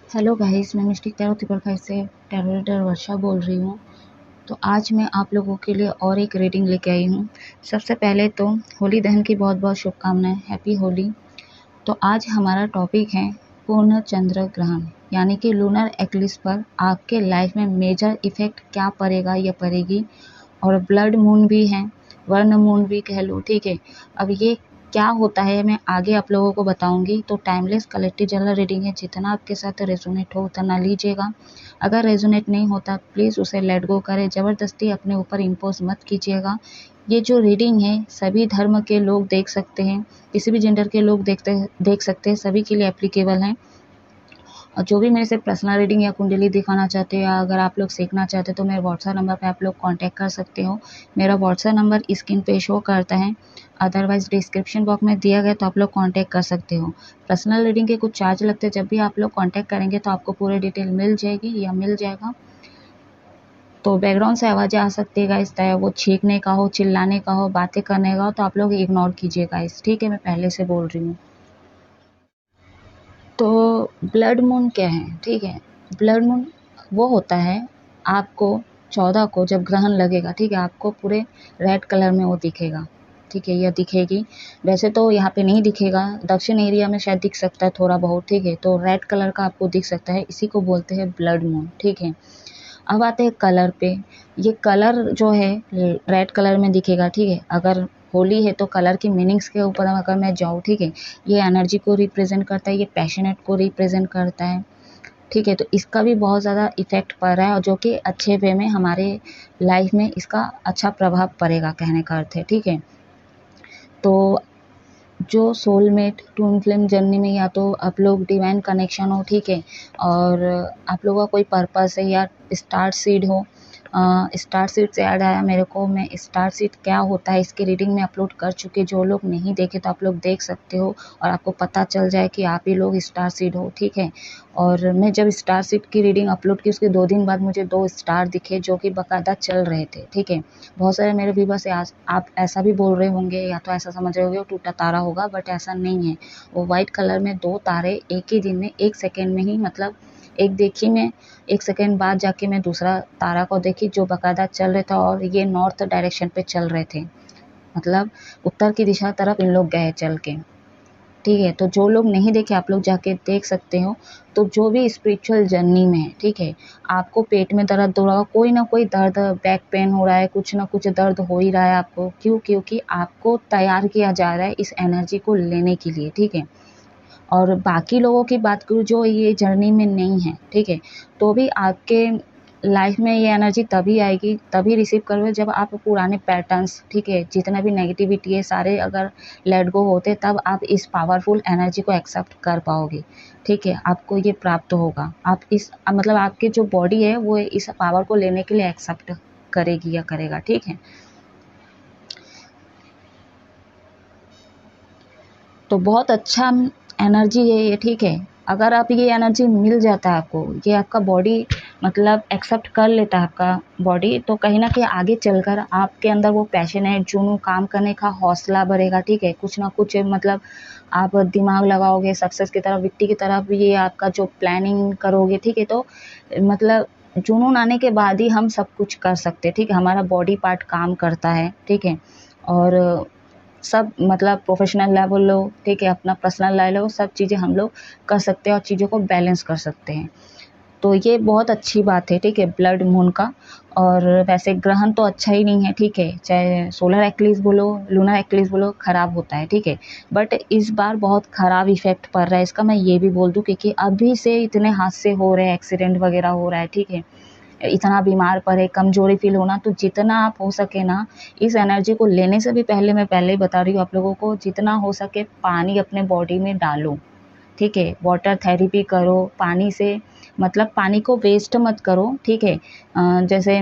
Hello guys, मैं mistake tarot Tripura से tarot reader वर्षा बोल रही हूँ। तो आज मैं आप लोगों के लिए और एक रीडिंग लेके आई हूँ। सबसे पहले तो होली दहन की बहुत बहुत शुभकामनाएं, हैप्पी होली। तो आज हमारा टॉपिक है पूर्ण चंद्र ग्रहण यानी कि लूनर एक्लिप्स पर आपके लाइफ में मेजर इफेक्ट क्या पड़ेगा या पड़ेगी। और ब्लड मून भी है, वर्ण मून भी कह लो, ठीक है। अब ये क्या होता है मैं आगे आप लोगों को बताऊंगी। तो टाइमलेस कलेक्टिव जनरल रीडिंग है, जितना आपके साथ रेजोनेट हो उतना लीजिएगा। अगर रेजोनेट नहीं होता प्लीज़ उसे लेट गो करें, ज़बरदस्ती अपने ऊपर इम्पोज मत कीजिएगा। ये जो रीडिंग है सभी धर्म के लोग देख सकते हैं, किसी भी जेंडर के लोग देख सकते हैं, सभी के लिए एप्लीकेबल है। और जो भी मेरे से पर्सनल रीडिंग या कुंडली दिखाना चाहते हो या अगर आप लोग सीखना चाहते हो तो मेरे व्हाट्सएप नंबर पे आप लोग कांटेक्ट कर सकते हो। मेरा व्हाट्सएप नंबर स्क्रीन पे शो करता है, अदरवाइज डिस्क्रिप्शन बॉक्स में दिया गया तो आप लोग कांटेक्ट कर सकते हो। पर्सनल रीडिंग के कुछ चार्ज लगते हैं, जब भी आप लोग कांटेक्ट करेंगे तो आपको पूरी डिटेल मिल जाएगी या मिल जाएगा। तो बैकग्राउंड से आवाज़ें आ सकती है गाइस, चाहे वो छींकने का हो, चिल्लाने का हो, बातें करने का हो, तो आप लोग इग्नोर कीजिए गाइस, ठीक है। मैं पहले से बोल रही हूँ। तो ब्लड मून क्या है, ठीक है। ब्लड मून वो होता है आपको 14 को जब ग्रहण लगेगा, ठीक है, आपको पूरे रेड कलर में वो दिखेगा, ठीक है, या दिखेगी। वैसे तो यहाँ पे नहीं दिखेगा, दक्षिण एरिया में शायद दिख सकता है थोड़ा बहुत, ठीक है। तो रेड कलर का आपको दिख सकता है, इसी को बोलते हैं ब्लड मून, ठीक है। अब आते हैं कलर पे। ये कलर जो है रेड कलर में दिखेगा, ठीक है। अगर होली है तो कलर की मीनिंग्स के ऊपर अगर मैं जाऊँ, ठीक है, ये एनर्जी को रिप्रेजेंट करता है, ये पैशनेट को रिप्रेजेंट करता है, ठीक है। तो इसका भी बहुत ज़्यादा इफेक्ट पड़ रहा है और जो कि अच्छे वे में हमारे लाइफ में इसका अच्छा प्रभाव पड़ेगा, कहने का अर्थ है, ठीक है। तो जो सोलमेट ट्विन फ्लेम जर्नी में या तो आप लोग डिवाइन कनेक्शन हो, ठीक है, और आप लोगों का कोई पर्पस है या स्टार सीड हो। स्टार सीड से याद आया मेरे को, मैं स्टार सीड क्या होता है इसकी रीडिंग में अपलोड कर चुकी, जो लोग नहीं देखे तो आप लोग देख सकते हो और आपको पता चल जाए कि आप ही लोग स्टार सीड हो, ठीक है। और मैं जब स्टार सीड की रीडिंग अपलोड की उसके 2 दिन बाद मुझे 2 स्टार दिखे जो कि बाकायदा चल रहे थे, ठीक है। बहुत सारे मेरे व्यूअर्स आप ऐसा भी बोल रहे होंगे या तो ऐसा समझ रहे होंगे वो टूटा तारा होगा, बट ऐसा नहीं है। वो वाइट कलर में 2 तारे एक ही दिन में 1 सेकेंड में ही, मतलब एक देखी मैं, 1 सेकेंड बाद जाके मैं दूसरा तारा को देखी जो बाकायदा चल रहा था और ये नॉर्थ डायरेक्शन पे चल रहे थे, मतलब उत्तर की दिशा तरफ इन लोग गए चल के, ठीक है। तो जो लोग नहीं देखे आप लोग जाके देख सकते हो। तो जो भी स्पिरिचुअल जर्नी में है, ठीक है, आपको पेट में दर्द हो रहा हो, कोई ना कोई दर्द, बैक पेन हो रहा है, कुछ ना कुछ दर्द हो ही रहा है आपको, क्यों? क्योंकि आपको तैयार किया जा रहा है इस एनर्जी को लेने के लिए, ठीक है। और बाकी लोगों की बात करूँ जो ये जर्नी में नहीं है, ठीक है, तो भी आपके लाइफ में ये एनर्जी तभी आएगी, तभी रिसीव करोगे जब आप पुराने पैटर्न्स, ठीक है, जितना भी नेगेटिविटी है सारे अगर लेट गो होते तब आप इस पावरफुल एनर्जी को एक्सेप्ट कर पाओगे, ठीक है। आपको ये प्राप्त होगा, आप इस मतलब आपकी जो बॉडी है वो इस पावर को लेने के लिए एक्सेप्ट करेगी या करेगा, ठीक है। तो बहुत अच्छा एनर्जी है ये, ठीक है। अगर आप ये एनर्जी मिल जाता है आपको, ये आपका बॉडी मतलब एक्सेप्ट कर लेता है आपका बॉडी, तो कहीं ना कहीं आगे चलकर आपके अंदर वो पैशन है, जुनून, काम करने का हौसला बढ़ेगा, ठीक है। कुछ ना कुछ मतलब आप दिमाग लगाओगे सक्सेस की तरफ, विक्टी की तरफ, ये आपका जो प्लानिंग करोगे, ठीक है। तो मतलब जुनून आने के बाद ही हम सब कुछ कर सकते हैं, ठीक है। हमारा बॉडी पार्ट काम करता है, ठीक है। और सब मतलब प्रोफेशनल लेवल लो, ठीक है, अपना पर्सनल लाइफ लो, सब चीज़ें हम लोग कर सकते हैं और चीज़ों को बैलेंस कर सकते हैं। तो ये बहुत अच्छी बात है, ठीक है, ब्लड मून का। और वैसे ग्रहण तो अच्छा ही नहीं है, ठीक है, चाहे सोलर एक्लिप्स बोलो, लूनर एक्लिप्स बोलो, ख़राब होता है, ठीक है। बट इस बार बहुत ख़राब इफेक्ट पड़ रहा है इसका, मैं ये भी बोल दूँ, क्योंकि अभी से इतने हादसे हो रहे हैं, एक्सीडेंट वगैरह हो रहा है, ठीक है। इतना बीमार पड़े, कमजोरी फील होना, तो जितना आप हो सके ना इस एनर्जी को लेने से भी पहले, मैं पहले ही बता रही हूँ आप लोगों को, जितना हो सके पानी अपने बॉडी में डालो, ठीक है। वाटर थेरेपी करो, पानी से मतलब पानी को वेस्ट मत करो, ठीक है। जैसे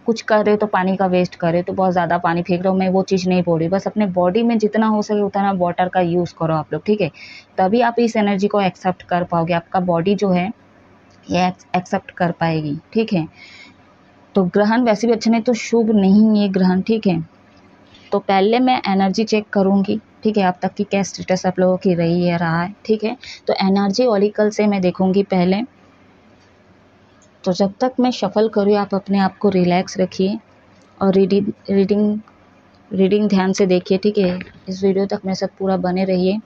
कुछ कर रहे हो तो पानी का वेस्ट कर रहे हो तो बहुत ज़्यादा पानी फेंक रहे हो, मैं वो चीज़ नहीं बोल रही, बस अपने बॉडी में जितना हो सके उतना वाटर का यूज़ करो आप लोग, ठीक है। तभी आप इस एनर्जी को एक्सेप्ट कर पाओगे, आपका बॉडी जो है ये एक्सेप्ट कर पाएगी, ठीक है। तो ग्रहण वैसे भी अच्छा नहीं, तो शुभ नहीं ये ग्रहण, ठीक है। तो पहले मैं एनर्जी चेक करूँगी, ठीक है, अब तक की क्या स्टेटस आप लोगों की रही है रहा है, ठीक है। तो एनर्जी ऑलिकल से मैं देखूँगी पहले, तो जब तक मैं शफल करूँ आप अपने आप को रिलैक्स रखिए और रीडिंग ध्यान से देखिए, ठीक है। इस वीडियो तक मेरे साथ पूरा बने रहिए।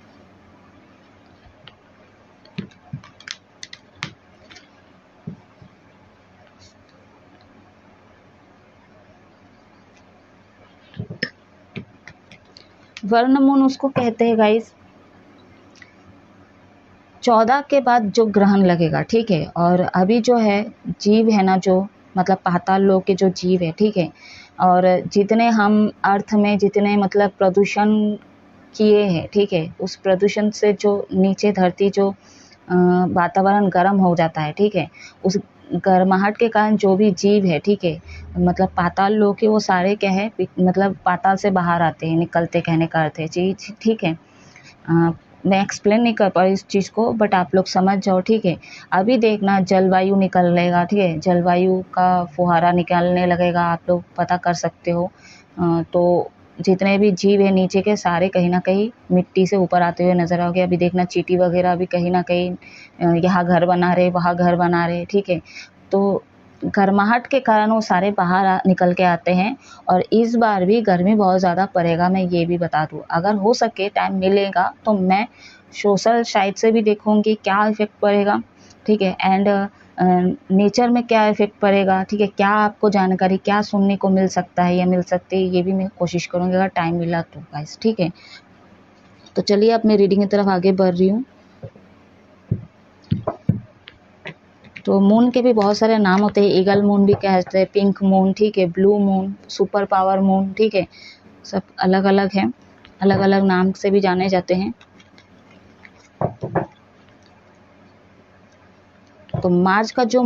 वर्ण मून उसको कहते हैं गाइस 14 के बाद जो ग्रहण लगेगा, ठीक है। और अभी जो है जीव है ना, जो मतलब पाताल लोक के जो जीव है, ठीक है, और जितने हम अर्थ में जितने मतलब प्रदूषण किए हैं, ठीक है, उस प्रदूषण से जो नीचे धरती जो वातावरण गर्म हो जाता है, ठीक है, उस गर्माहट के कारण जो भी जीव है, ठीक है, मतलब पाताल लोक के वो सारे क्या है मतलब पाताल से बाहर आते हैं, निकलते, कहने का अर्थ है चीज, ठीक है। मैं एक्सप्लेन नहीं कर पाई इस चीज़ को, बट आप लोग समझ जाओ, ठीक है। अभी देखना जलवायु निकलेगा, ठीक है, जलवायु का फुहारा निकलने लगेगा, आप लोग पता कर सकते हो। तो जितने भी जीव है नीचे के सारे कहीं ना कहीं मिट्टी से ऊपर आते हुए नजर आओगे। अभी देखना चींटी वगैरह भी कहीं ना कहीं यहाँ घर बना रहे, वहाँ घर बना रहे, ठीक है। तो गर्माहट के कारण वो सारे बाहर निकल के आते हैं। और इस बार भी गर्मी बहुत ज़्यादा पड़ेगा, मैं ये भी बता दूँ। अगर हो सके टाइम मिलेगा तो मैं सोशल साइट से भी देखूंगी क्या इफ़ेक्ट पड़ेगा, ठीक है, एंड नेचर में क्या इफ़ेक्ट पड़ेगा, ठीक है, क्या आपको जानकारी क्या सुनने को मिल सकता है या मिल सकती है, ये भी मैं कोशिश करूँगी अगर टाइम मिला तो गाइस, ठीक है। तो चलिए अब मैं रीडिंग की तरफ आगे बढ़ रही हूँ। तो मून के भी बहुत सारे नाम होते हैं, ईगल मून भी कहते हैं, पिंक मून, ठीक है, blue moon, super power moon, ठीक है, सब अलग अलग हैं, अलग अलग नाम से भी जाने जाते हैं। तो मार्च का जो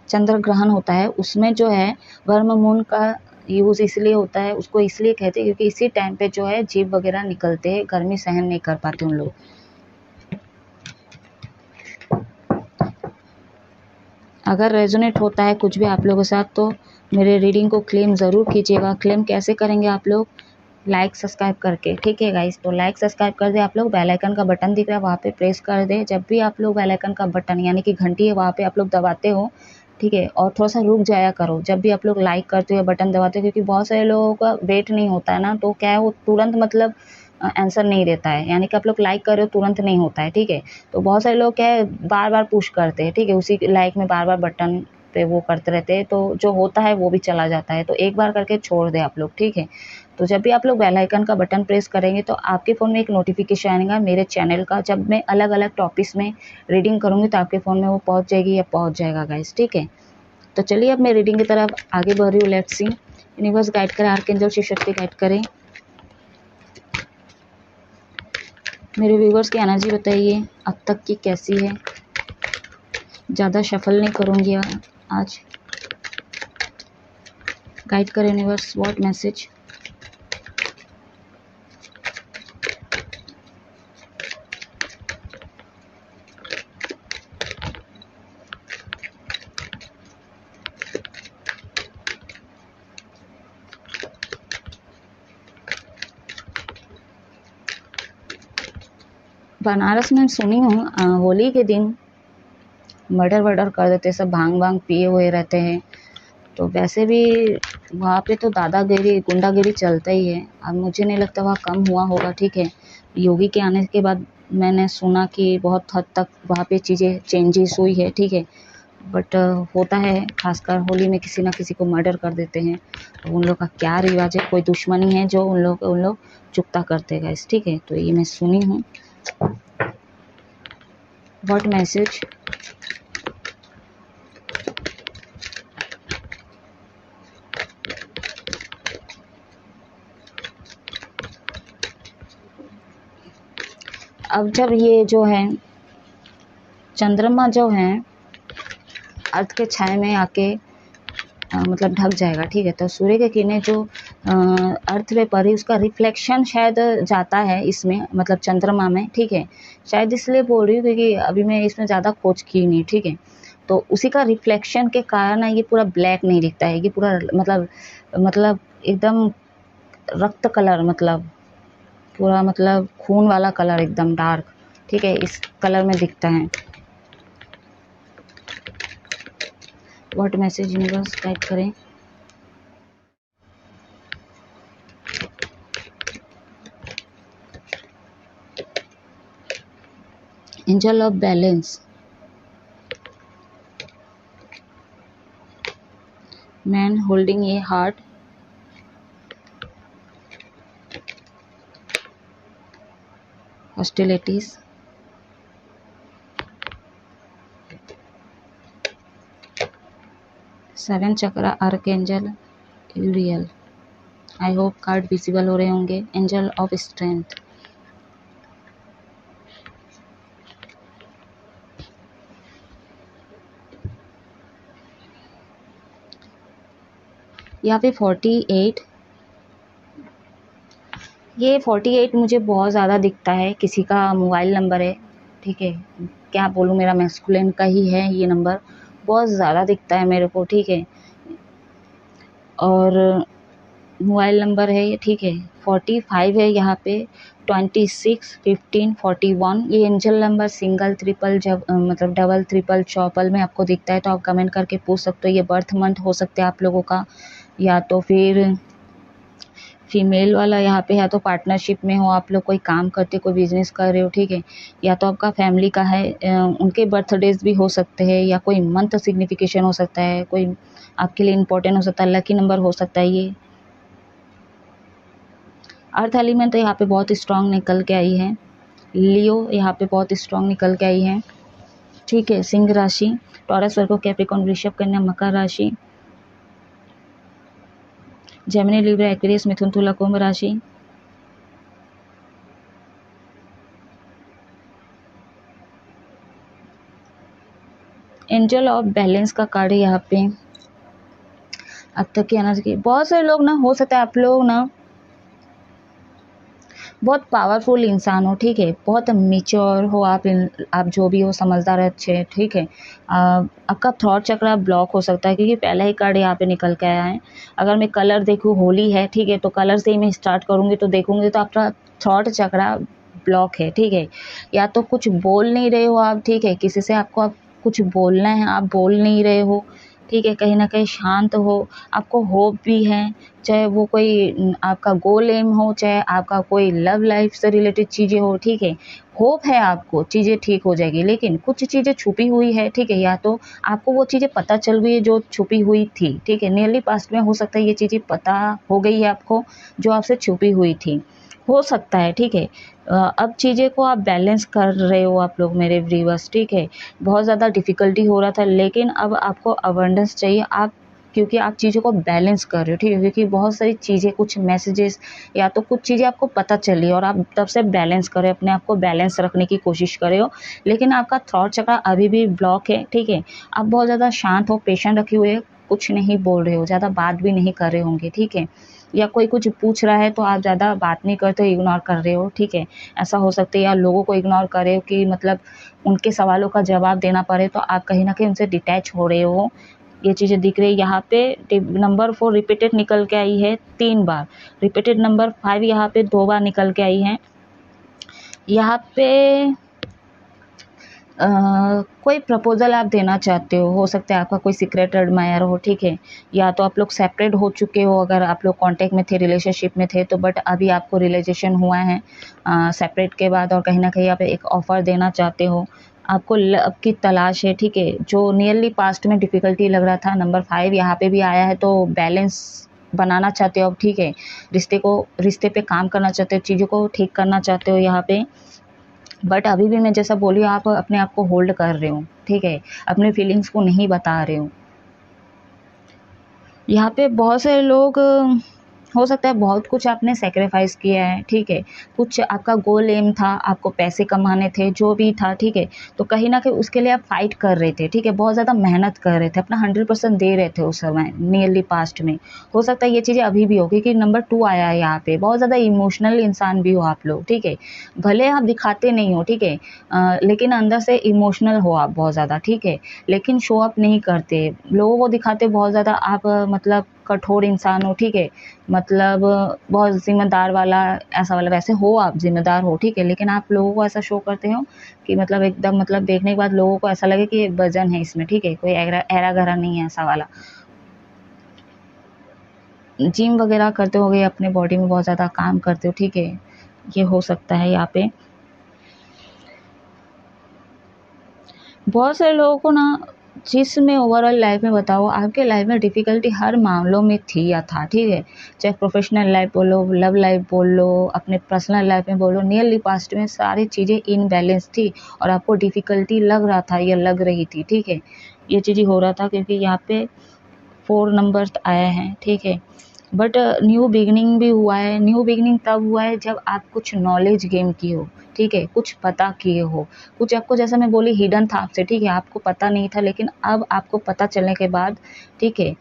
चंद्र ग्रहण होता है उसमें जो है वर्म मून का यूज़ इसलिए होता है, उसको इसलिए कहते हैं क्योंकि इसी टाइम पे जो है जीव वगैरह निकलते हैं, गर्मी सहन नहीं कर पाते उन लोग। अगर रेजोनेट होता है कुछ भी आप लोगों के साथ तो मेरे रीडिंग को क्लेम ज़रूर कीजिएगा। क्लेम कैसे करेंगे आप लोग? लाइक सब्सक्राइब करके, ठीक है गाइस। तो लाइक सब्सक्राइब कर दे आप लोग, बेल आइकन का बटन दिख रहा है वहाँ पे प्रेस कर दे। जब भी आप लोग बेल आइकन का बटन यानी कि घंटी है वहाँ पे आप लोग दबाते हो, ठीक है, और थोड़ा सा रुक जाया करो जब भी आप लोग लाइक करते हो या बटन दबाते हो, क्योंकि बहुत सारे लोगों का वेट नहीं होता है ना, तो क्या है वो तुरंत मतलब आंसर नहीं देता है, यानी कि आप लोग लाइक कर रहे हो तुरंत नहीं होता है, ठीक है। तो बहुत सारे लोग क्या है बार बार पुश करते हैं, ठीक है, उसी लाइक में बार बार बटन पे वो करते रहते हैं, तो जो होता है वो भी चला जाता है। तो एक बार करके छोड़ दे आप लोग, ठीक है। तो जब भी आप लोग बेल आइकन का बटन प्रेस करेंगे तो आपके फ़ोन में एक नोटिफिकेशन आएगा मेरे चैनल का, जब मैं अलग अलग टॉपिक्स में रीडिंग करूँगी तो आपके फ़ोन में वो पहुँच जाएगी या पहुँच जाएगा गाइस, ठीक है। तो चलिए अब मैं रीडिंग की तरफ आगे बढ़ रही हूँ। लेट्स सी, यूनिवर्स गाइड करे, आर्कएंजल शिव शक्ति गाइड करें। मेरे व्यूवर्स की एनर्जी बताइए अब तक की कैसी है। ज़्यादा शफल नहीं करूँगी आज। गाइड करें यूनिवर्स, व्हाट मैसेज। बनारस में सुनी हूँ होली के दिन मर्डर वर्डर कर देते, सब भांग भांग पिए हुए रहते हैं। तो वैसे भी वहाँ पे तो दादागिरी गुंडागिरी चलता ही है। अब मुझे नहीं लगता वहाँ कम हुआ होगा, ठीक है। योगी के आने के बाद मैंने सुना कि बहुत हद तक वहाँ पे चीज़ें चेंजेस हुई है, ठीक है। बट होता है खासकर होली में किसी ना किसी को मर्डर कर देते हैं। तो उन लोग का क्या रिवाज है, कोई दुश्मनी है जो उन लोग चुकता करते गए, ठीक है। तो ये मैं सुनी हूँ। What message. अब जब ये जो है चंद्रमा जो है अर्थ के छाया में आके मतलब ढक जाएगा, ठीक है। तो सूर्य की किरणें जो अर्थ पे पड़ी उसका रिफ्लेक्शन शायद जाता है इसमें, मतलब चंद्रमा में, ठीक है। शायद इसलिए बोल रही हूँ क्योंकि अभी मैं इसमें ज़्यादा खोज की नहीं, ठीक है। तो उसी का रिफ्लेक्शन के कारण ये पूरा ब्लैक नहीं दिखता है, ये पूरा मतलब एकदम रक्त कलर, मतलब पूरा मतलब खून वाला कलर, एकदम डार्क, ठीक है, इस कलर में दिखता है। व्हाट मैसेज यूनिवर्स टाइप करें। Angel of balance, man holding A heart, hostilities, seven chakra archangel यूरियल। I hope card visible हो रहे होंगे। एंजल ऑफ स्ट्रेंथ, यहाँ पे 48, ये 48 मुझे बहुत ज़्यादा दिखता है, किसी का मोबाइल नंबर है, ठीक है, क्या बोलूँ, मेरा मैस्कुलिन का ही है ये नंबर, बहुत ज़्यादा दिखता है मेरे को, ठीक है, और मोबाइल नंबर है ये, ठीक है। 45 है यहाँ पे, 26, 15, 41, ये एंजल नंबर सिंगल, ट्रिपल, जब मतलब डबल, ट्रिपल, चौपल में आपको दिखता है तो आप कमेंट करके पूछ सकते हो। ये बर्थ मंथ हो सकता है आप लोगों का, या तो फिर फीमेल वाला यहाँ पे, या तो पार्टनरशिप में हो आप लोग, कोई काम करते, कोई बिजनेस कर रहे हो, ठीक है, या तो आपका फैमिली का है, उनके बर्थडेज भी हो सकते हैं, या कोई मंथ सिग्निफिकेशन हो सकता है, कोई आपके लिए इम्पोर्टेंट हो सकता है, लकी नंबर हो सकता है ये। अर्थ एलिमेंट तो यहाँ पे बहुत स्ट्रांग निकल के आई है। लियो यहाँ पे बहुत स्ट्रांग निकल के आई है, ठीक है। सिंह राशि, टॉरस, वर्गो, कैप्रिकॉर्न, वृषभ, कन्या, मकर राशि, जेमिनी, लिब्रा, एक्वेरियस, मिथुन, तुला, कुंभ राशि, एंजल ऑफ बैलेंस का कार्ड है यहाँ पे। अब तक की एनर्जी, बहुत सारे लोग ना, हो सकता है आप लोग ना बहुत पावरफुल इंसान हो, ठीक है, बहुत मेच्योर हो आप जो भी हो, समझदार अच्छे, ठीक है। आपका थॉट चक्र ब्लॉक हो सकता है, क्योंकि पहला ही कार्ड यहाँ पे निकल के आया है। अगर मैं कलर देखूँ, होली है, ठीक है, तो कलर से ही मैं स्टार्ट करूँगी तो देखूँगी तो आपका थॉट चक्र ब्लॉक है, ठीक है, या तो कुछ बोल नहीं रहे हो आप, ठीक है, किसी से आपको आप कुछ बोलना है, आप बोल नहीं रहे हो, ठीक है, कहीं ना कहीं शांत हो, आपको होप भी है, चाहे वो कोई आपका गोल एम हो, चाहे आपका कोई लव लाइफ से रिलेटेड चीज़ें हो, ठीक है, होप है आपको, चीज़ें ठीक हो जाएगी, लेकिन कुछ चीज़ें छुपी हुई है, ठीक है, या तो आपको वो चीज़ें पता चल गई है जो छुपी हुई थी, ठीक है, नियरली पास्ट में हो सकता है ये चीज़ें पता हो गई है आपको जो आपसे छुपी हुई थी, हो सकता है, ठीक है। अब चीज़ें को आप बैलेंस कर रहे हो आप लोग मेरे व्यूअर्स, ठीक है, बहुत ज़्यादा डिफ़िकल्टी हो रहा था, लेकिन अब आपको अबंडेंस चाहिए, आप क्योंकि आप चीज़ों को बैलेंस कर रहे हो, ठीक है, क्योंकि बहुत सारी चीज़ें, कुछ मैसेजेस या तो कुछ चीज़ें आपको पता चली और आप तब से बैलेंस कर रहे हो, अपने आप को बैलेंस रखने की कोशिश कर रहे हो, लेकिन आपका थॉट चक्र अभी भी ब्लॉक है, ठीक है, आप बहुत ज़्यादा शांत हो, पेशेंट रखे हुए, कुछ नहीं बोल रहे हो, ज़्यादा बात भी नहीं कर रहे होंगे, ठीक है, या कोई कुछ पूछ रहा है तो आप ज़्यादा बात नहीं करते हो, इग्नोर कर रहे हो, ठीक है, ऐसा हो सकता है, या लोगों को इग्नोर कर रहे हो कि मतलब उनके सवालों का जवाब देना पड़े, तो आप कहीं ना कहीं उनसे डिटैच हो रहे हो, ये चीज़ें दिख रही है। यहाँ पे नंबर 4 रिपीटेड निकल के आई है 3 बार, रिपीटेड नंबर 5 यहाँ पे 2 बार निकल के आई है। यहाँ पे कोई प्रपोज़ल आप देना चाहते हो सकता है आपका कोई सीक्रेट एडमायर हो, ठीक है, या तो आप लोग सेपरेट हो चुके हो, अगर आप लोग कांटेक्ट में थे, रिलेशनशिप में थे, तो बट अभी आपको रियलाइजेशन हुआ है सेपरेट के बाद, और कहीं ना कहीं आप एक ऑफ़र देना चाहते हो, आपको लव की तलाश है, ठीक है, जो नियरली पास्ट में डिफ़िकल्टी लग रहा था, नंबर 5 यहाँ पे भी आया है, तो बैलेंस बनाना चाहते हो अब, ठीक है, रिश्ते पे काम करना चाहते हो, चीज़ों को ठीक करना चाहते हो यहाँ पे, बट अभी भी मैं जैसा बोली, आप अपने आप को होल्ड कर रहे हो, ठीक है, अपने फीलिंग्स को नहीं बता रहे हो। यहाँ पे बहुत सारे लोग, हो सकता है बहुत कुछ आपने सेक्रीफाइस किया है, ठीक है, कुछ आपका गोल एम था, आपको पैसे कमाने थे, जो भी था, ठीक है, तो कहीं ना कहीं उसके लिए आप फाइट कर रहे थे, ठीक है, बहुत ज़्यादा मेहनत कर रहे थे, अपना 100% दे रहे थे उस समय नियरली पास्ट में। हो सकता है ये चीज़ें अभी भी हो, क्योंकि नंबर 2 आया है यहाँ पे, बहुत ज़्यादा इमोशनल इंसान भी हो आप लोग, ठीक है, भले आप दिखाते नहीं हो, ठीक है, लेकिन अंदर से इमोशनल हो आप बहुत ज़्यादा, ठीक है, लेकिन शो अप नहीं करते, लोगों को दिखाते बहुत ज़्यादा आप, मतलब कठोर इंसान हो, ठीक है, मतलब बहुत ज़िम्मेदार वाला, ऐसा वाला, वैसे हो आप ज़िम्मेदार हो, ठीक है, लेकिन आप लोगों को ऐसा शो करते हो कि मतलब एकदम मतलब देखने के बाद लोगों को ऐसा लगे कि वजन है इसमें, ठीक है, कोई ऐरा गहरा नहीं है ऐसा वाला। जिम वगैरह करते होगे, अपने बॉडी में बहुत ज़्यादा काम करते हो, ठीक है, ये हो सकता है यहाँ पे। बहुत सारे लोगों को ना, जिसमें ओवरऑल लाइफ में बताओ, आपके लाइफ में डिफ़िकल्टी हर मामलों में थी या था, ठीक है, चाहे प्रोफेशनल लाइफ बोलो, लव लाइफ बोलो, अपने पर्सनल लाइफ में बोलो, नियरली पास्ट में सारी चीज़ें इनबैलेंस थी और आपको डिफ़िकल्टी लग रहा था या लग रही थी, ठीक है, ये चीज़ें हो रहा था क्योंकि यहाँ पे 4 नंबर्स आए हैं, ठीक है, बट न्यू बिगिनिंग भी हुआ है। न्यू बिगिनिंग तब हुआ है जब आप कुछ नॉलेज गेन की हो, ठीक है, कुछ पता किए हो, कुछ आपको, जैसा मैं बोली, हिडन था आपसे, ठीक है, आपको पता नहीं था, लेकिन अब आपको पता चलने के बाद, ठीक है,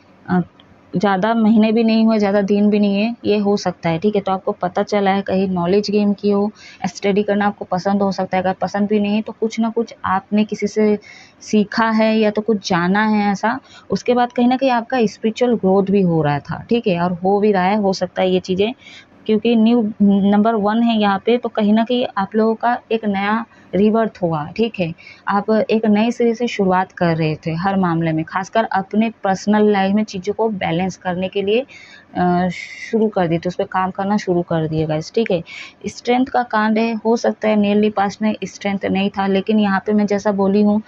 ज़्यादा महीने भी नहीं हुए, ज़्यादा दिन भी नहीं है, ये हो सकता है, ठीक है, तो आपको पता चला है, कहीं नॉलेज गेन की हो, स्टडी करना आपको पसंद हो सकता है, अगर पसंद भी नहीं है तो कुछ ना कुछ आपने किसी से सीखा है या तो कुछ जाना है ऐसा, उसके बाद कहीं ना कहीं आपका स्पिरिचुअल ग्रोथ भी हो रहा था, ठीक है, और हो भी रहा है, हो सकता है ये चीज़ें, क्योंकि न्यू नंबर 1 है यहाँ पे, तो कहीं ना कहीं आप लोगों का एक नया रिबर्थ हुआ, ठीक है, आप एक नए सिरे से शुरुआत कर रहे थे हर मामले में, खासकर अपने पर्सनल लाइफ में चीज़ों को बैलेंस करने के लिए शुरू कर दिए थे, उस पर काम करना शुरू कर दिए गाइस, ठीक है। स्ट्रेंथ का कांड है, हो सकता है नियरली पास्ट में स्ट्रेंथ नहीं था, लेकिन यहाँ पे मैं जैसा बोली हूँ,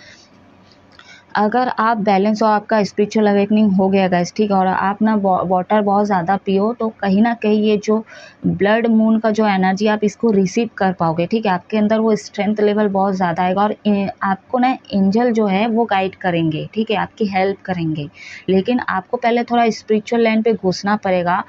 अगर आप बैलेंस हो, आपका स्पिरिचुअल अवेकनिंग हो गया गाइस, ठीक है, और आप ना वाटर बहुत ज़्यादा पियो, तो कहीं ना कहीं ये जो ब्लड मून का जो एनर्जी, आप इसको रिसीव कर पाओगे, ठीक है, आपके अंदर वो स्ट्रेंथ लेवल बहुत ज़्यादा आएगा, और आपको ना एंजल जो है वो गाइड करेंगे, ठीक है, आपकी हेल्प करेंगे, लेकिन आपको पहले थोड़ा स्पिरिचुअल लाइन पे घुसना पड़ेगा,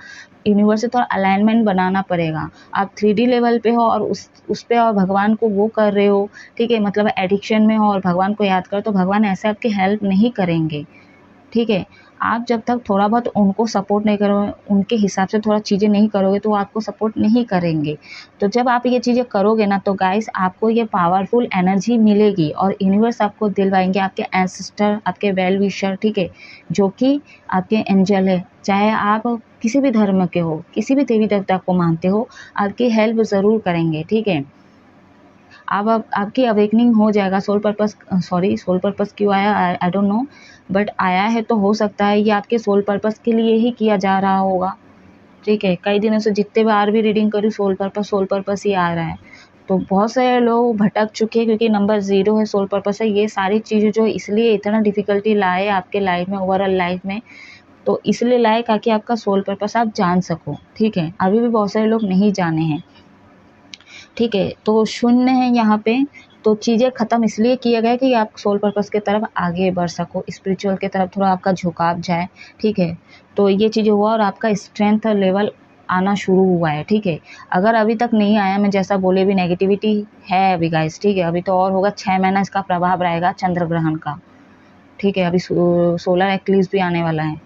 यूनिवर्स से थोड़ा अलाइनमेंट बनाना पड़ेगा। आप 3D लेवल पे हो और उस पे और भगवान को वो कर रहे हो, ठीक है, मतलब एडिक्शन में हो और भगवान को याद करो, तो भगवान ऐसे आपकी हेल्प नहीं करेंगे, ठीक है। आप जब तक थोड़ा बहुत उनको सपोर्ट नहीं करोगे, उनके हिसाब से थोड़ा चीज़ें नहीं करोगे, तो वो आपको सपोर्ट नहीं करेंगे। तो जब आप ये चीज़ें करोगे ना, तो गाइस आपको ये पावरफुल एनर्जी मिलेगी और यूनिवर्स आपको दिलवाएंगे, आपके एंसेस्टर, आपके वेल विशर, ठीक है, जो कि आपके एंजल है, चाहे आप किसी भी धर्म के हो, किसी भी देवी देवता को मानते हो, आपकी हेल्प ज़रूर करेंगे, ठीक है। अब आपकी अवेकनिंग हो जाएगा। सोल पर्पस क्यों आया, आई डोंट नो, बट आया है, तो हो सकता है ये आपके सोल पर्पस के लिए ही किया जा रहा होगा, ठीक है। कई दिनों से जितने बार भी रीडिंग करी, सोल पर्पस ही आ रहा है, तो बहुत सारे लोग भटक चुके हैं, क्योंकि नंबर 0 है, सोल पर्पस है, ये सारी चीज़ें जो इसलिए इतना डिफ़िकल्टी लाए आपके लाइफ में, ओवरऑल लाइफ में, तो इसलिए लाए ताकि आपका सोल पर्पस आप जान सको, ठीक है। अभी भी बहुत सारे लोग नहीं जाने हैं, ठीक है, तो शून्य है यहाँ पे, तो चीज़ें ख़त्म इसलिए किया गया कि आप सोल पर्पस की तरफ आगे बढ़ सको, स्पिरिचुअल की तरफ थोड़ा आपका झुकाव जाए, ठीक है। तो ये चीज़ें हुआ और आपका स्ट्रेंथ लेवल आना शुरू हुआ है, ठीक है। अगर अभी तक नहीं आया, मैं जैसा बोले भी नेगेटिविटी है अभी गाइस, ठीक है, अभी तो और होगा, 6 महीना इसका प्रभाव रहेगा चंद्र ग्रहण का, ठीक है, अभी सोलर एक्लिप्स भी आने वाला है,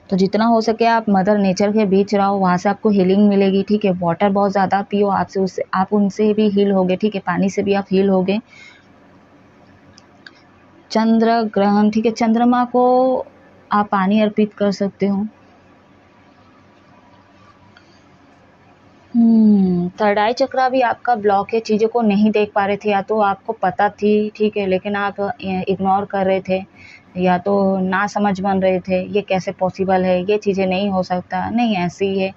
तो जितना हो सके आप मदर नेचर के बीच रहो, वहाँ से आपको हीलिंग मिलेगी, ठीक है। वाटर बहुत ज़्यादा पियो, आप उनसे भी हील होगे, ठीक है, पानी से भी आप हील होगे। चंद्र ग्रहण, ठीक है, चंद्रमा को आप पानी अर्पित कर सकते हो। थर्ड आई चक्रा भी आपका ब्लॉक है, चीज़ों को नहीं देख पा रहे थे, या तो आपको पता थी, ठीक है, लेकिन आप इग्नोर कर रहे थे, या तो ना समझ बन रहे थे, ये कैसे पॉसिबल है, ये चीज़ें नहीं हो सकता, नहीं ऐसी है,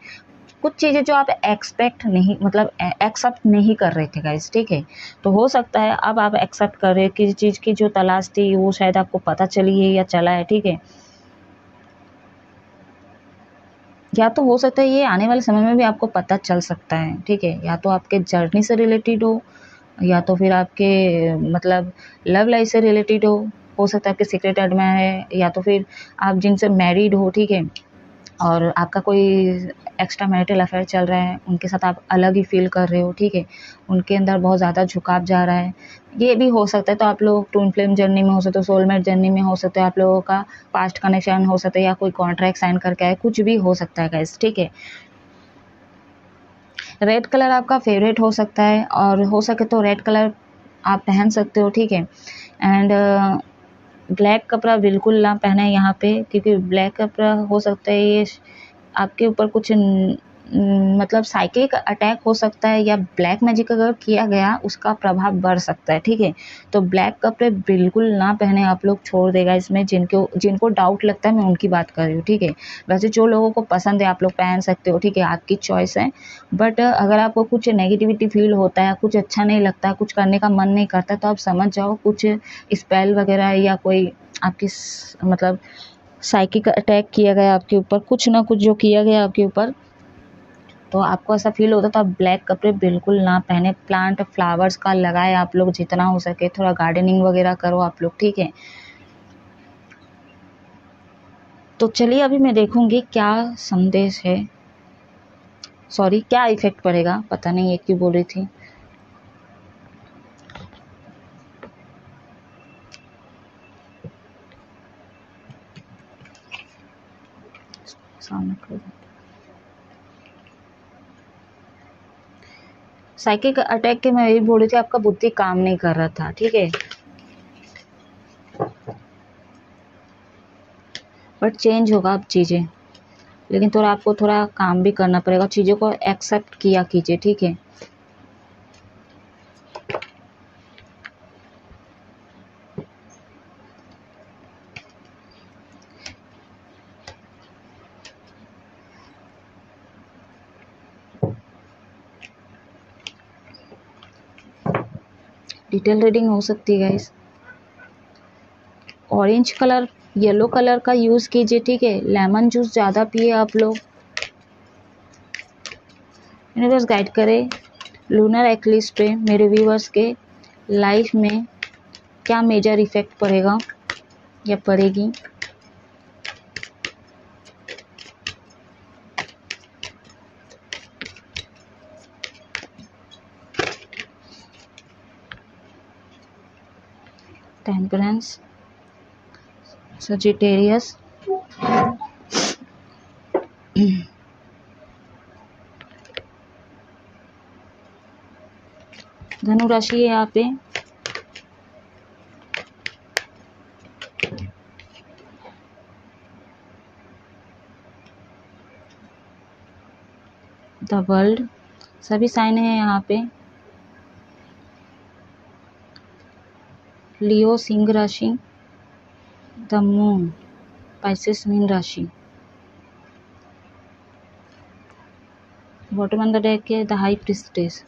कुछ चीज़ें जो आप एक्सपेक्ट नहीं, मतलब एक्सेप्ट नहीं कर रहे थे गाइस, ठीक है। तो हो सकता है अब आप एक्सेप्ट कर रहे हो, किसी चीज़ की जो तलाश थी वो शायद आपको पता चली है या चला है, ठीक है। या तो हो सकता है ये आने वाले समय में भी आपको पता चल सकता है, ठीक है, या तो आपके जर्नी से रिलेटेड हो, या तो फिर आपके मतलब लव लाइफ से रिलेटेड हो सकता है आपके सीक्रेट एडमायर है, या तो फिर आप जिनसे मैरिड हो, ठीक है, और आपका कोई एक्स्ट्रा मैरिटल अफेयर चल रहा है, उनके साथ आप अलग ही फील कर रहे हो, ठीक है, उनके अंदर बहुत ज़्यादा झुकाव जा रहा है, ये भी हो सकता है। तो आप लोग ट्विन फ्लेम जर्नी में हो सकते हो, सोलमेट जर्नी में हो सकते हो, आप लोगों का पास्ट कनेक्शन हो सकता है, या कोई कॉन्ट्रैक्ट साइन करके आए, कुछ भी हो सकता है गाइस, ठीक है। रेड कलर आपका फेवरेट हो सकता है, और हो सके तो रेड कलर आप पहन सकते हो, ठीक है। एंड ब्लैक कपड़ा बिल्कुल ना पहने यहाँ पे, क्योंकि ब्लैक कपड़ा हो सकता है ये आपके ऊपर कुछ मतलब साइकिक अटैक हो सकता है, या ब्लैक मैजिक अगर किया गया उसका प्रभाव बढ़ सकता है, ठीक है। तो ब्लैक कपड़े बिल्कुल ना पहने आप लोग, छोड़ देगा इसमें। जिनको डाउट लगता है मैं उनकी बात कर रही हूँ, ठीक है। वैसे जो लोगों को पसंद है आप लोग पहन सकते हो, ठीक है, आपकी चॉइस है। बट अगर आपको कुछ नेगेटिविटी फील होता है, कुछ अच्छा नहीं लगता, कुछ करने का मन नहीं करता, तो आप समझ जाओ कुछ स्पेल वगैरह या कोई आपकी मतलब साइकिक अटैक किया गया आपके ऊपर, कुछ ना कुछ जो किया गया आपके ऊपर, तो आपको ऐसा फील होता है। तो आप ब्लैक कपड़े बिल्कुल ना पहने। प्लांट फ्लावर्स का लगाए आप लोग जितना हो सके, थोड़ा गार्डनिंग वगैरह करो आप लोग, ठीक है। तो चलिए अभी मैं देखूंगी क्या संदेश है, सॉरी क्या इफेक्ट पड़ेगा, पता नहीं एक क्यों बोल रही थी। साइकिक अटैक के मैं यही बोल रही थी, आपका बुद्धि काम नहीं कर रहा था, ठीक है। बट चेंज होगा अब चीज़ें, लेकिन थोड़ा आपको थोड़ा काम भी करना पड़ेगा, चीज़ों को एक्सेप्ट किया कीजिए, ठीक है। डिटेल रीडिंग हो सकती है guys. Orange colour, yellow colour का यूज़ कीजिए, ठीक है। लेमन जूस ज़्यादा पिए आप लोग। यूनिवर्स गाइड करे लूनर एक्लिप्स पे मेरे व्यूवर्स के लाइफ में क्या मेजर इफेक्ट पड़ेगा या पड़ेगी। टेम्परेंस, सजिटेरियस, धनु राशि है यहाँ पे। द वर्ल्ड, सभी साइन है यहाँ पे। लियो सिंह राशि, द मून पाइसेस मीन राशि। बॉटम ऑन द डेक है the high priestess.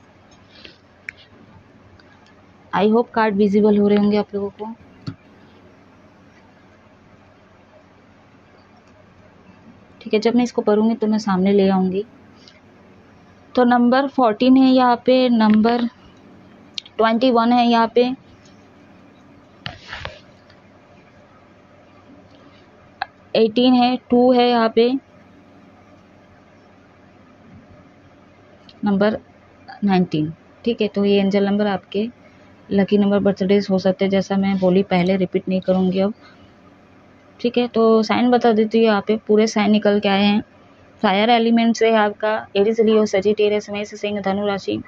I hope card visible हो रहे होंगे आप लोगों को। ठीक है, जब मैं इसको पढ़ूंगी तो मैं सामने ले आऊंगी। तो नंबर 14 है यहाँ पे, नंबर 21 है यहाँ पे, 18 है, 2 है यहाँ पे, नंबर 19, ठीक है। तो ये एंजल नंबर आपके लकी नंबर बर्थडेज हो सकते हैं, जैसा मैं बोली पहले, रिपीट नहीं करूँगी अब, ठीक है। तो साइन बता देती हूँ यहाँ पे, पूरे साइन निकल के आए हैं। फायर एलिमेंट से आपका एरिस, लियो, सजिटेरियस, मेष, सिंह, धनु राशि।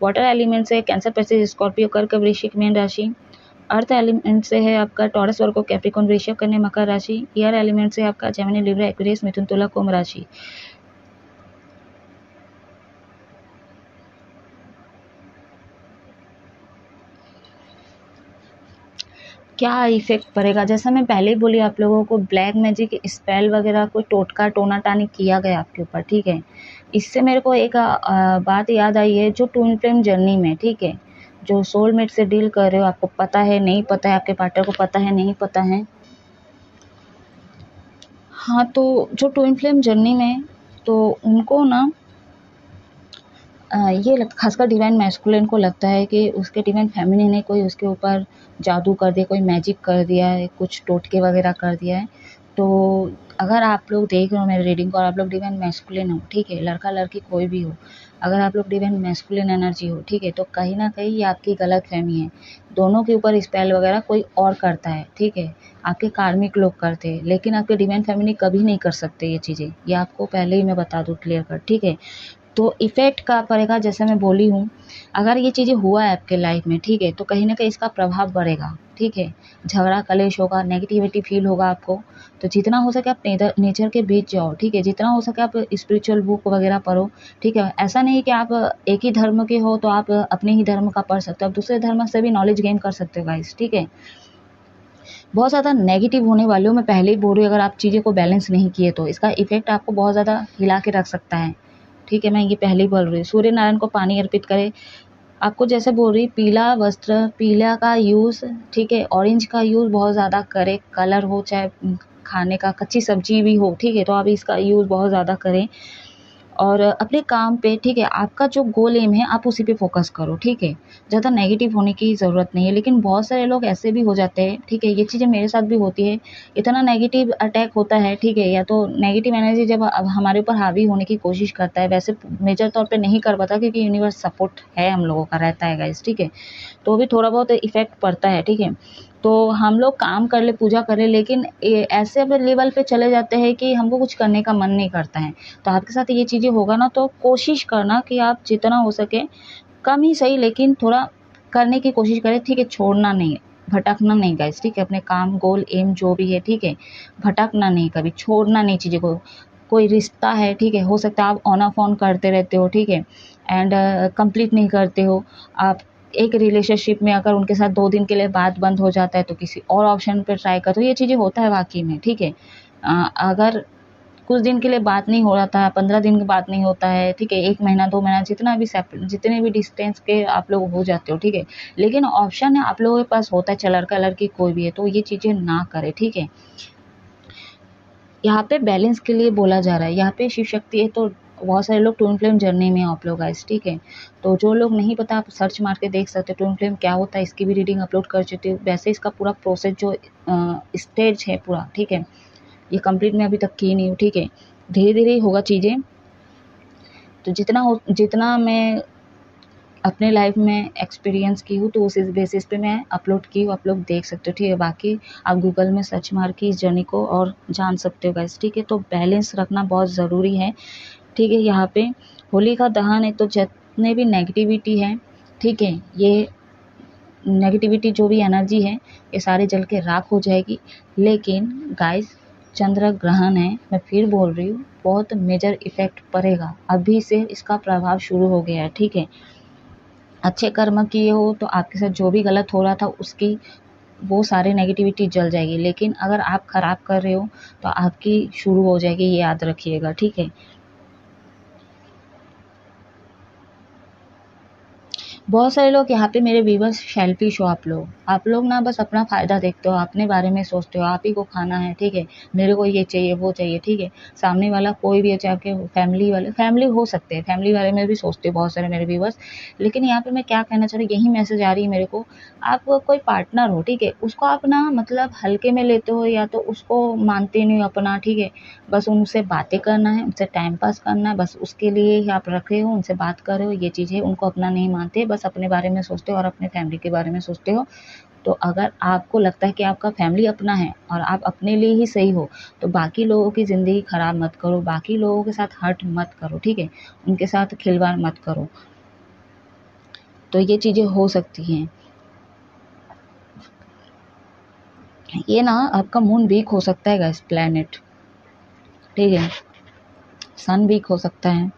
वाटर एलिमेंट से कैंसर, पिस्टिस, स्कॉर्पियो, कर्क, वृश्चिक, मीन राशि। अर्थ एलिमेंट से है आपका टॉरस, वर्गो, कैप्रिकॉर्न, वृषभ, कन्या, मकर राशि। एयर एलिमेंट से आपका जेमिनी, लिब्रा, एक्वेरियस, मिथुन, तुला, कुंभ राशि। क्या इफेक्ट पड़ेगा, जैसा मैं पहले ही बोली आप लोगों को, ब्लैक मैजिक स्पेल वगैरह कोई टोटका टोना टानी किया गया आपके ऊपर, ठीक है। इससे मेरे को एक बात याद आई है, जो ट्विन फ्लेम जर्नी में, ठीक है, जो सोलमेट से डील कर रहे हो, आपको पता है नहीं पता है, आपके पार्टनर को पता है नहीं पता है, हाँ, तो जो ट्विन फ्लेम जर्नी में, तो उनको ना ये खासकर डिवाइन मैस्कुलिन को लगता है कि उसके डिवाइन फेमिनिन ने कोई उसके ऊपर जादू कर दिया, कोई मैजिक कर दिया है, कुछ टोटके वगैरह कर दिया है। तो अगर आप लोग देख रहे हो मेरी रीडिंग को और आप लोग डिवाइन मैस्कुलिन हो, ठीक है, लड़का लड़की कोई भी हो, अगर आप लोग डिवाइन मैस्कुलिन एनर्जी हो, ठीक है, तो कहीं ना कहीं ये आपकी गलत फहमी है। दोनों के ऊपर स्पेल वगैरह कोई और करता है, ठीक है, आपके कार्मिक लोग करते हैं, लेकिन आपके डिवाइन फैमिली कभी नहीं कर सकते ये चीज़ें, ये आपको पहले ही मैं बता दूँ क्लियर कर, ठीक है। तो इफ़ेक्ट का पड़ेगा, जैसे मैं बोली हूँ, अगर ये चीज़ें हुआ है आपके लाइफ में, ठीक है, तो कहीं ना कहीं इसका प्रभाव बढ़ेगा, ठीक है, झगड़ा कलेश होगा, नेगेटिविटी फील होगा आपको। तो जितना हो सके आप नेचर के बीच जाओ, ठीक है, जितना हो सके आप स्पिरिचुअल बुक वगैरह पढ़ो, ठीक है। ऐसा नहीं कि आप एक ही धर्म के हो तो आप अपने ही धर्म का पढ़ सकते हो, आप दूसरे धर्म से भी नॉलेज गेन कर सकते हो गाइस, ठीक है। बहुत ज़्यादा नेगेटिव होने वाले हो, मैं पहले ही बोल रही हूँ, अगर आप चीज़ें को बैलेंस नहीं किए तो इसका इफेक्ट आपको बहुत ज़्यादा हिला के रख सकता है, ठीक है। मैं ये पहले ही बोल रही हूँ। सूर्य नारायण को पानी अर्पित करें। आपको जैसे बोल रही, पीला वस्त्र, पीला का यूज़, ठीक है, ऑरेंज का यूज़ बहुत ज़्यादा करें। कलर हो चाहे खाने का, कच्ची सब्जी भी हो, ठीक है, तो आप इसका यूज़ बहुत ज़्यादा करें। और अपने काम पे, ठीक है, आपका जो गोल एम है आप उसी पे फोकस करो, ठीक है। ज़्यादा नेगेटिव होने की ज़रूरत नहीं है। लेकिन बहुत सारे लोग ऐसे भी हो जाते हैं, ठीक है, ये चीज़ें मेरे साथ भी होती है। इतना नेगेटिव अटैक होता है, ठीक है, या तो नेगेटिव एनर्जी जब अब हमारे ऊपर हावी होने की कोशिश करता है, वैसे मेजर तौर पे नहीं कर पाता क्योंकि यूनिवर्स सपोर्ट है हम लोगों का, रहता है गाइस, ठीक है। तो भी थोड़ा बहुत इफ़ेक्ट पड़ता है, ठीक है। तो हम लोग काम कर ले, पूजा कर ले, लेकिन ऐसे लेवल पे चले जाते हैं कि हमको कुछ करने का मन नहीं करता है। तो आपके साथ ये चीज़ें होगा ना, तो कोशिश करना कि आप जितना हो सके कम ही सही, लेकिन थोड़ा करने की कोशिश करें, ठीक है। छोड़ना नहीं, भटकना नहीं गाइस, ठीक है। अपने काम, गोल, एम जो भी है, ठीक है, भटकना नहीं, कभी छोड़ना नहीं चीज़ों को। कोई रिश्ता है, ठीक है, हो सकता है आप ऑन ऑफ ऑन करते रहते हो, ठीक है, एंड कंप्लीट नहीं करते हो। आप एक रिलेशनशिप में अगर उनके साथ 2 दिन के लिए बात बंद हो जाता है तो किसी और ऑप्शन पे ट्राई करो। ये चीज़ें होता है वाक़ई में, ठीक है। अगर कुछ दिन के लिए बात नहीं हो रहा था, 15 दिन की बात नहीं होता है, ठीक है, 1 महीना, 2 महीना, जितने भी डिस्टेंस के आप लोग हो जाते हो, ठीक है, लेकिन ऑप्शन है आप लोगों के पास होता है, चाहे लड़का लड़की कोई भी है, तो ये चीज़ें ना करें, ठीक है। यहाँ पे बैलेंस के लिए बोला जा रहा है, यहाँ पे शिव शक्ति है, तो बहुत सारे लोग ट्विन फ्लेम जर्नी में आप लोग गाइस, ठीक है। तो जो लोग नहीं पता आप सर्च मार के देख सकते हो, ट्विन फ्लेम क्या होता है, इसकी भी रीडिंग अपलोड कर चुकी हूँ। वैसे इसका पूरा प्रोसेस जो स्टेज है पूरा, ठीक है, ये कंप्लीट मैं अभी तक की नहीं हूँ, ठीक है। धीरे धीरे होगा चीज़ें। तो जितना मैं अपने लाइफ में एक्सपीरियंस की हूँ, तो उस बेसिस पे मैं अपलोड की हूँ, आप लोग देख सकते हो, ठीक है। बाकी आप गूगल में सर्च मार के इस जर्नी को और जान सकते हो गाइस, ठीक है। तो बैलेंस रखना बहुत ज़रूरी है, ठीक है। यहाँ पे होली का दहन है, तो जितने भी नेगेटिविटी है, ठीक है, ये नेगेटिविटी जो भी एनर्जी है ये सारी जल के राख हो जाएगी। लेकिन गाइस चंद्र ग्रहण है, मैं फिर बोल रही हूँ, बहुत मेजर इफेक्ट पड़ेगा। अभी से इसका प्रभाव शुरू हो गया है, ठीक है। अच्छे कर्म किए हो तो आपके साथ जो भी गलत हो रहा था उसकी वो सारी नेगेटिविटी जल जाएगी। लेकिन अगर आप खराब कर रहे हो तो आपकी शुरू हो जाएगी, ये याद रखिएगा, ठीक है। बहुत सारे लोग यहाँ पे मेरे व्यूवर्स सेल्फिश हो आप लोग ना बस अपना फ़ायदा देखते हो, अपने बारे में सोचते हो, आप ही को खाना है, ठीक है, मेरे को ये चाहिए वो चाहिए, ठीक है। सामने वाला कोई भी है, चाहे आपके फैमिली हो सकते हैं, फैमिली वाले में भी सोचते हो बहुत सारे मेरे व्यूवर्स। लेकिन यहाँ पे मैं क्या कहना चाह रही हूँ, यही मैसेज आ रही है मेरे को, आप कोई पार्टनर हो, ठीक है, उसको आप ना मतलब हल्के में लेते हो या तो उसको मानते नहीं हो अपना, ठीक है। बस उनसे बातें करना है, उनसे टाइम पास करना है, बस उसके लिए ही आप रख रहे हो, उनसे बात कर रहे हो, ये चीज़ें उनको अपना नहीं मानते, बस अपने बारे में सोचते हो और अपने फैमिली के बारे में सोचते हो। तो अगर आपको लगता है कि आपका फैमिली अपना है और आप अपने लिए ही सही हो, तो बाकी लोगों की ज़िंदगी ख़राब मत करो, बाकी लोगों के साथ हर्ट मत करो, ठीक है, उनके साथ खिलवाड़ मत करो। तो ये चीज़ें हो सकती हैं। ये ना आपका मून वीक हो सकता है गाइस, प्लैनेट, ठीक है, सन वीक हो सकता है।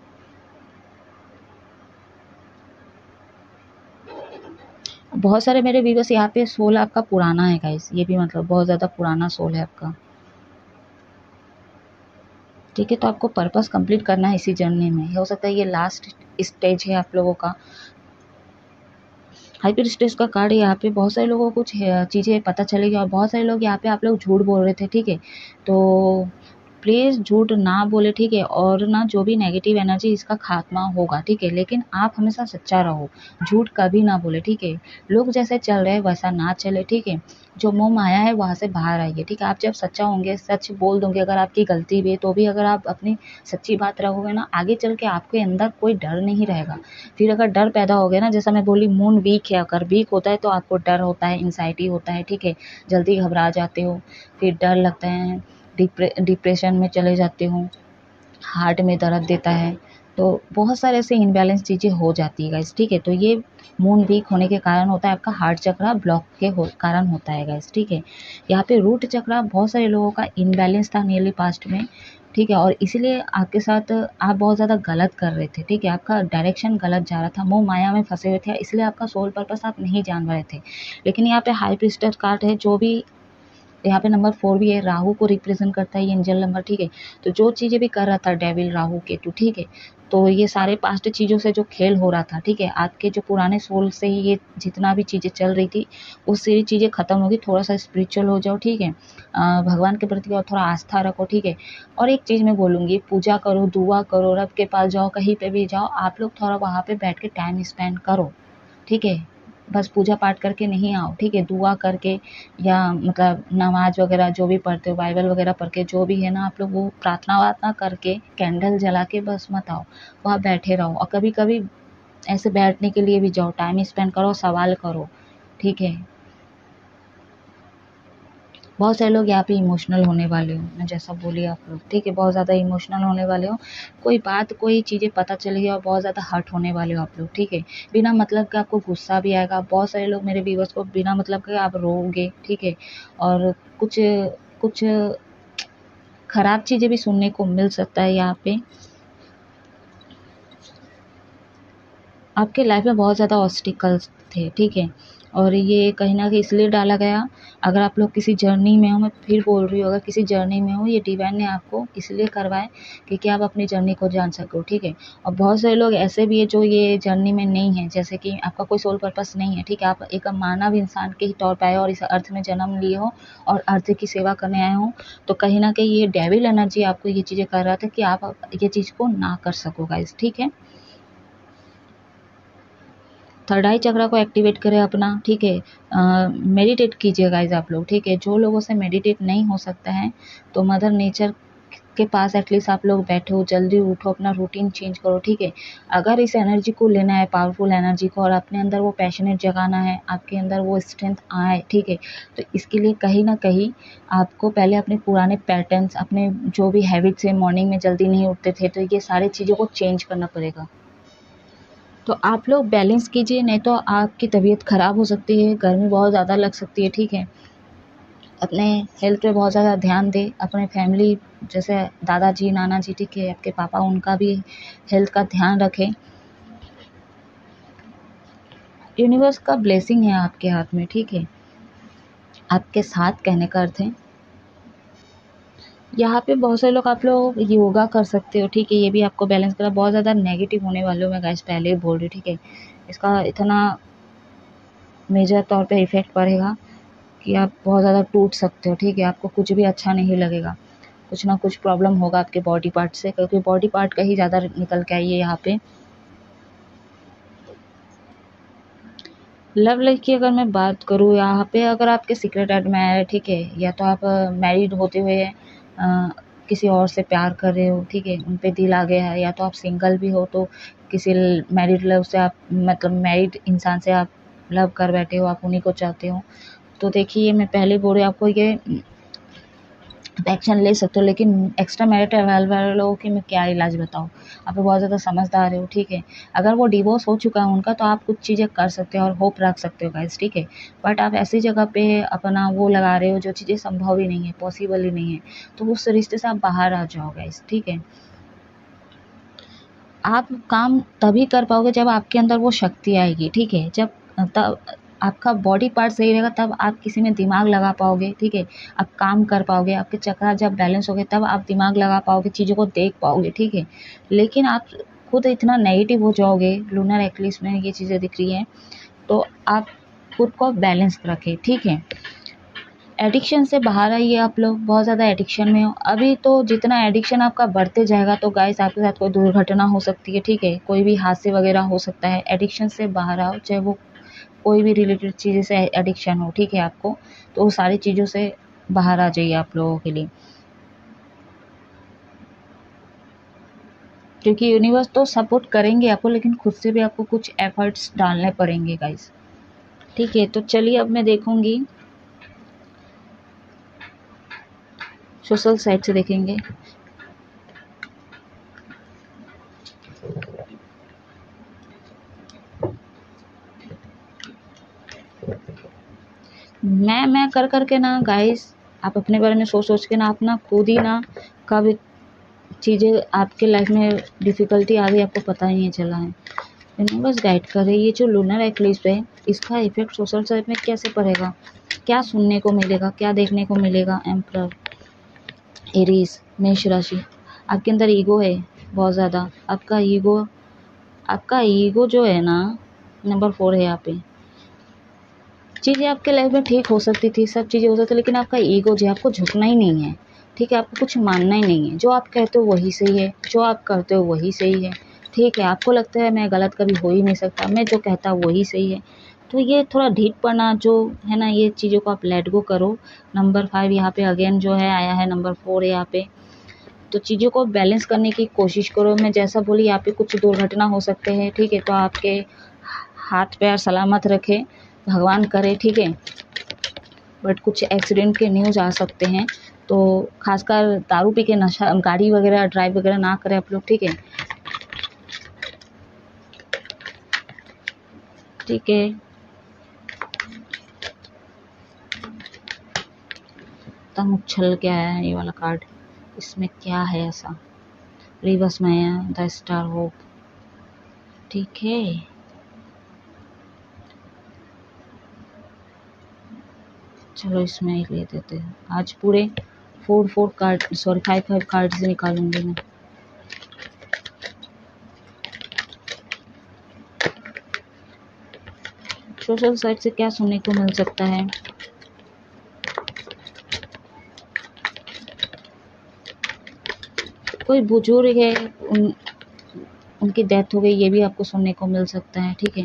बहुत सारे मेरे व्यूअर्स यहाँ पे सोल आपका पुराना है गाइस, ये भी मतलब बहुत ज़्यादा पुराना सोल है आपका, ठीक है। तो आपको पर्पस कंप्लीट करना है इसी जर्नी में, हो सकता है ये लास्ट स्टेज है आप लोगों का। हाइपर स्टेज का कार्ड यहाँ पे बहुत सारे लोगों को कुछ चीज़ें पता चलेगी और बहुत सारे लोग यहाँ पे आप लोग झूठ बोल रहे थे, ठीक है। तो प्लीज़ झूठ ना बोले, ठीक है, और ना जो भी नेगेटिव एनर्जी इसका खात्मा होगा, ठीक है। लेकिन आप हमेशा सच्चा रहो, झूठ कभी ना बोले, ठीक है। लोग जैसे चल रहे हैं वैसा ना चले, ठीक है। जो मोह माया है वहाँ से बाहर आइए, ठीक है। आप जब सच्चा होंगे, सच बोल दोगे, अगर आपकी गलती भी है तो भी अगर आप अपनी सच्ची बात रखोगे ना, आगे चल के आपके अंदर कोई डर नहीं रहेगा। फिर अगर डर पैदा हो गया ना, जैसा मैं बोली मून वीक है, अगर वीक होता है तो आपको डर होता है, एंग्जाइटी होता है, ठीक है, जल्दी घबरा जाते हो, फिर डर लगता है, डिप्रेशन में चले जाते हो, हार्ट में दर्द देता है, तो बहुत सारे ऐसे इनबैलेंस चीज़ें हो जाती है गाइस, ठीक है। तो ये मून वीक होने के कारण होता है, आपका हार्ट चक्रा ब्लॉक के कारण होता है गाइस, ठीक है। यहाँ पे रूट चक्रा बहुत सारे लोगों का इनबैलेंस था नियरली पास्ट में, ठीक है, और इसीलिए आपके साथ आप बहुत ज़्यादा गलत कर रहे थे, ठीक है। आपका डायरेक्शन गलत जा रहा था, मोह माया में फंसे हुए थे, इसलिए आपका सोल पर्पस आप नहीं जान रहे थे। लेकिन यहाँ पे हाई प्रीस्टेस कार्ड है, जो भी यहाँ पे नंबर 4 भी है, राहु को रिप्रेजेंट करता है ये एंजल नंबर, ठीक है। तो जो चीज़ें भी कर रहा था डेविल, राहु, केतु, ठीक है, तो ये सारे पास्ट चीज़ों से जो खेल हो रहा था, ठीक है, आपके जो पुराने सोल से ही ये जितना भी चीज़ें चल रही थी उससे ये चीज़ें खत्म होगी। थोड़ा सा स्पिरिचुअल हो जाओ, ठीक है, भगवान के प्रति और थोड़ा आस्था रखो, ठीक है। और एक चीज़ मैं बोलूँगी, पूजा करो, दुआ करो, रब के पास जाओ, कहीं पे भी जाओ, आप लोग थोड़ा वहाँ पे बैठ के टाइम स्पेंड करो, ठीक है। बस पूजा पाठ करके नहीं आओ, ठीक है, दुआ करके या मतलब नमाज वगैरह जो भी पढ़ते हो, बाइबल वगैरह पढ़ के जो भी है ना, आप लोग वो प्रार्थना वार्थना करके कैंडल जला के बस मत आओ, वहाँ बैठे रहो। और कभी कभी ऐसे बैठने के लिए भी जाओ, टाइम स्पेंड करो, सवाल करो, ठीक है। बहुत सारे लोग यहाँ पे इमोशनल होने वाले हो, मैं जैसा बोली आप लोग, ठीक है, बहुत ज़्यादा इमोशनल होने वाले हो। कोई बात, कोई चीज़ें पता चलेगी और बहुत ज़्यादा हर्ट होने वाले हो आप लोग, ठीक है। बिना मतलब के आपको गुस्सा भी आएगा। बहुत सारे लोग मेरे व्यूअर्स को बिना मतलब के आप रोओगे, ठीक है। और कुछ कुछ खराब चीज़ें भी सुनने को मिल सकता है यहाँ पे। आपके लाइफ में बहुत ज़्यादा ऑब्स्टिकल्स थे, ठीक है, और ये कहीं न कहीं इसलिए डाला गया। अगर आप लोग किसी जर्नी में हो, मैं फिर बोल रही हूँ, अगर किसी जर्नी में हो, ये डिवाइन ने आपको इसलिए करवाए क्योंकि आप अपनी जर्नी को जान सको, ठीक है। और बहुत सारे लोग ऐसे भी हैं जो ये जर्नी में नहीं हैं, जैसे कि आपका कोई सोल पर्पस नहीं है, ठीक है। आप एक मानव इंसान के ही तौर पे आए हो और इस अर्थ में जन्म लिए हो और अर्थ की सेवा करने आए हो, तो कहीं न कहीं ये डेविल एनर्जी आपको ये चीज़ें कर रहा था कि आप ये चीज़ को ना कर सको गाइज़, ठीक है। थर्ड आई चक्रा को एक्टिवेट करें अपना, ठीक है। मेडिटेट कीजिए गाइज आप लोग, ठीक है। जो लोगों से मेडिटेट नहीं हो सकता है तो मदर नेचर के पास एटलीस्ट आप लोग बैठो, जल्दी उठो, अपना रूटीन चेंज करो, ठीक है। अगर इस एनर्जी को लेना है, पावरफुल एनर्जी को, और अपने अंदर वो पैशनेट जगाना है, आपके अंदर वो स्ट्रेंथ आए, ठीक है, तो इसके लिए कहीं ना कहीं आपको पहले अपने पुराने पैटर्न्स, अपने जो भी हैबिट्स है, मॉर्निंग में जल्दी नहीं उठते थे, तो ये सारी चीज़ों को चेंज करना पड़ेगा। तो आप लोग बैलेंस कीजिए, नहीं तो आपकी तबीयत ख़राब हो सकती है, गर्मी बहुत ज़्यादा लग सकती है, ठीक है। अपने हेल्थ पे बहुत ज़्यादा ध्यान दें, अपने फैमिली जैसे दादाजी, नाना जी, ठीक है, आपके पापा, उनका भी हेल्थ का ध्यान रखें। यूनिवर्स का ब्लेसिंग है आपके हाथ में, ठीक है, आपके साथ कहने का अर्थ है। यहाँ पे बहुत सारे लोग, आप लोग योगा कर सकते हो, ठीक है, ये भी आपको बैलेंस करा। बहुत ज़्यादा नेगेटिव होने वाले हो, मैं गाइस पहले ही बोल रही हूँ, ठीक है। इसका इतना मेजर तौर पे इफ़ेक्ट पड़ेगा कि आप बहुत ज़्यादा टूट सकते हो, ठीक है। आपको कुछ भी अच्छा नहीं लगेगा, कुछ ना कुछ प्रॉब्लम होगा आपके बॉडी पार्ट से, क्योंकि बॉडी पार्ट का ही ज़्यादा निकल के आई है यहाँ पे। लव लाइफ की अगर मैं बात करूँ यहाँ पे, अगर आपके सीक्रेट एडमायर है, ठीक है, या तो आप मैरिड होते हुए किसी और से प्यार कर रहे हो, ठीक है, उन पे दिल आ गया है, या तो आप सिंगल भी हो तो किसी मैरिड लव से आप, मतलब मैरिड इंसान से आप लव कर बैठे हो, आप उन्हीं को चाहते हो, तो देखिए मैं पहले बोल रही हूँ आपको, ये एक्शन ले सकते हो। लेकिन एक्स्ट्रा मैरिटल वाले लोगों की मैं क्या इलाज बताऊँ, आप बहुत ज़्यादा समझदार हो, ठीक है। अगर वो डिवोर्स हो चुका है उनका, तो आप कुछ चीज़ें कर सकते हो और होप रख सकते हो गाइस, ठीक है। बट आप ऐसी जगह पे अपना वो लगा रहे हो जो चीज़ें संभव ही नहीं है, पॉसिबल ही नहीं है, तो उस रिश्ते से आप बाहर आ जाओ गाइस, ठीक है। आप काम तभी कर पाओगे जब आपके अंदर वो शक्ति आएगी, ठीक है। जब तब आपका बॉडी पार्ट सही रहेगा, तब आप किसी में दिमाग लगा पाओगे, ठीक है। आप काम कर पाओगे, आपके चक्र जब बैलेंस हो गए तब आप दिमाग लगा पाओगे, चीज़ों को देख पाओगे, ठीक है। लेकिन आप खुद इतना नेगेटिव हो जाओगे, लूनर एक्लिप्स में ये चीज़ें दिख रही हैं, तो आप खुद को बैलेंस रखें, ठीक है। एडिक्शन से बाहर आइए, आप लोग बहुत ज़्यादा एडिक्शन में हो अभी, तो जितना एडिक्शन आपका बढ़ते जाएगा तो गाइस आपके साथ कोई दुर्घटना हो सकती है, ठीक है, कोई भी हादसे वगैरह हो सकता है। एडिक्शन से बाहर आओ, चाहे वो कोई भी रिलेटेड चीज़ें से एडिक्शन हो, ठीक है आपको, तो वो सारी चीज़ों से बाहर आ जाइए आप लोगों के लिए, क्योंकि यूनिवर्स तो सपोर्ट करेंगे आपको, लेकिन खुद से भी आपको कुछ एफर्ट्स डालने पड़ेंगे गाइस, ठीक है। तो चलिए अब मैं देखूंगी, सोशल साइट से देखेंगे। मैं कर कर के ना गाइस, आप अपने बारे में सोच सोच के ना आप ना खुद ही ना कब चीज़ें आपके लाइफ में डिफ़िकल्टी आ गई आपको पता ही नहीं चला है। यूनिवर्स गाइड कर रही है। ये जो लूनर एक्लिप्स है इसका इफेक्ट सोशल साइट में कैसे पड़ेगा, क्या सुनने को मिलेगा, क्या देखने को मिलेगा। एम्परर, एरीज, मेष राशि। आपके अंदर ईगो है बहुत ज़्यादा। आपका ईगो जो है ना, नंबर 4 है यहाँ पे। चीज़ें आपके लाइफ में ठीक हो सकती थी, सब चीज़ें हो सकती, लेकिन आपका ईगो जो है, आपको झुकना ही नहीं है, ठीक है। आपको कुछ मानना ही नहीं है। जो आप कहते हो वही सही है, जो आप करते हो वही सही है, ठीक है। आपको लगता है मैं गलत कभी हो ही नहीं सकता, मैं जो कहता वही सही है। तो ये थोड़ा ढीठपना जो है ना, ये चीज़ों को आप लेट गो करो। नंबर 5 यहाँ पे अगेन जो है आया है, नंबर 4 है यहाँ पे। तो चीज़ों को बैलेंस करने की कोशिश करो। मैं जैसा बोली यहाँ पे कुछ दुर्घटना हो सकते हैं, ठीक है। तो आपके हाथ पैर सलामत रखे, भगवान करे, ठीक है। बट कुछ एक्सीडेंट के न्यूज़ आ सकते हैं, तो खासकर दारू पी के नशा गाड़ी वगैरह ड्राइव वगैरह ना करें आप लोग, ठीक है। ठीक है, तंग उछल के आया है ये वाला कार्ड। इसमें क्या है ऐसा? रिवर्स में आया द स्टार होप, ठीक है। चलो इसमें एक ले देते हैं। आज पूरे 5 कार्ड से निकालूंगी मैं। सोशल साइट से क्या सुनने को मिल सकता है? कोई बुजुर्ग है, उनकी डेथ हो गई, ये भी आपको सुनने को मिल सकता है, ठीक है।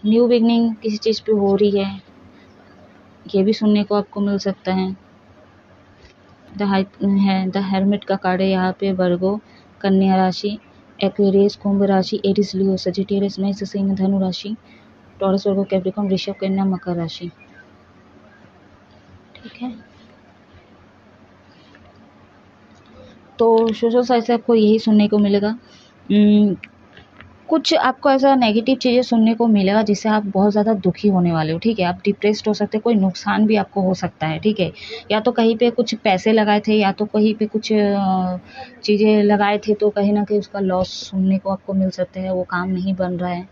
न्यू बिगनिंग किसी चीज़ पे हो रही है, ये भी सुनने को आपको मिल सकता है। द हेरमिट का कार्ड है यहाँ पे। वर्गो, कन्या राशि, एक्वेरियस कुंभ राशि, एरिस लियो सजिटेरियस मेष सिंह धनु राशि, टॉरस वर्गो कैप्रिकॉर्न वृषभ कन्या मकर राशि, ठीक है। तो सोशल साइट से आपको यही सुनने को मिलेगा। कुछ आपको ऐसा नेगेटिव चीज़ें सुनने को मिलेगा जिससे आप बहुत ज़्यादा दुखी होने वाले हो, ठीक है। आप डिप्रेस्ड हो सकते हैं, कोई नुकसान भी आपको हो सकता है, ठीक है। या तो कहीं पे कुछ पैसे लगाए थे, या तो कहीं पे कुछ चीज़ें लगाए थे, तो कहीं ना कहीं उसका लॉस सुनने को आपको मिल सकता है। वो काम नहीं बन रहा है,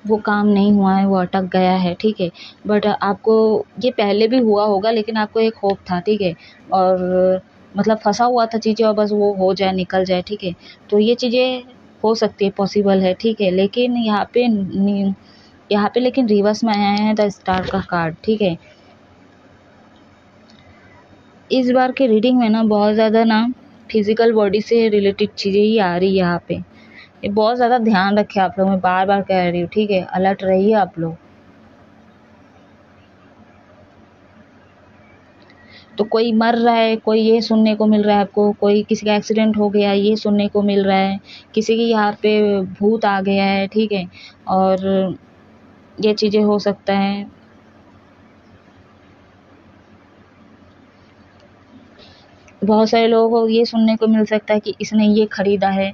वो काम नहीं हुआ है, वो अटक गया है, ठीक है। बट आपको ये पहले भी हुआ होगा, लेकिन आपको एक होप था, ठीक है। और मतलब फंसा हुआ था चीज़ें, और बस वो हो जाए, निकल जाए, ठीक है। तो ये चीज़ें हो सकती है, पॉसिबल है, ठीक है। लेकिन यहाँ पे लेकिन रिवर्स में आया है द स्टार का कार्ड, ठीक है। इस बार के रीडिंग में ना बहुत ज़्यादा ना फिजिकल बॉडी से रिलेटेड चीज़ें ही आ रही है यहाँ पे। ये बहुत ज़्यादा ध्यान रखें आप लोग, मैं बार बार कह रही हूँ, ठीक है। अलर्ट रहिए आप लोग। तो कोई मर रहा है, कोई ये सुनने को मिल रहा है आपको, कोई किसी का एक्सीडेंट हो गया ये सुनने को मिल रहा है, किसी की यहाँ पे भूत आ गया है, ठीक है। और ये चीज़ें हो सकता है। बहुत सारे लोगों को ये सुनने को मिल सकता है कि इसने ये खरीदा है,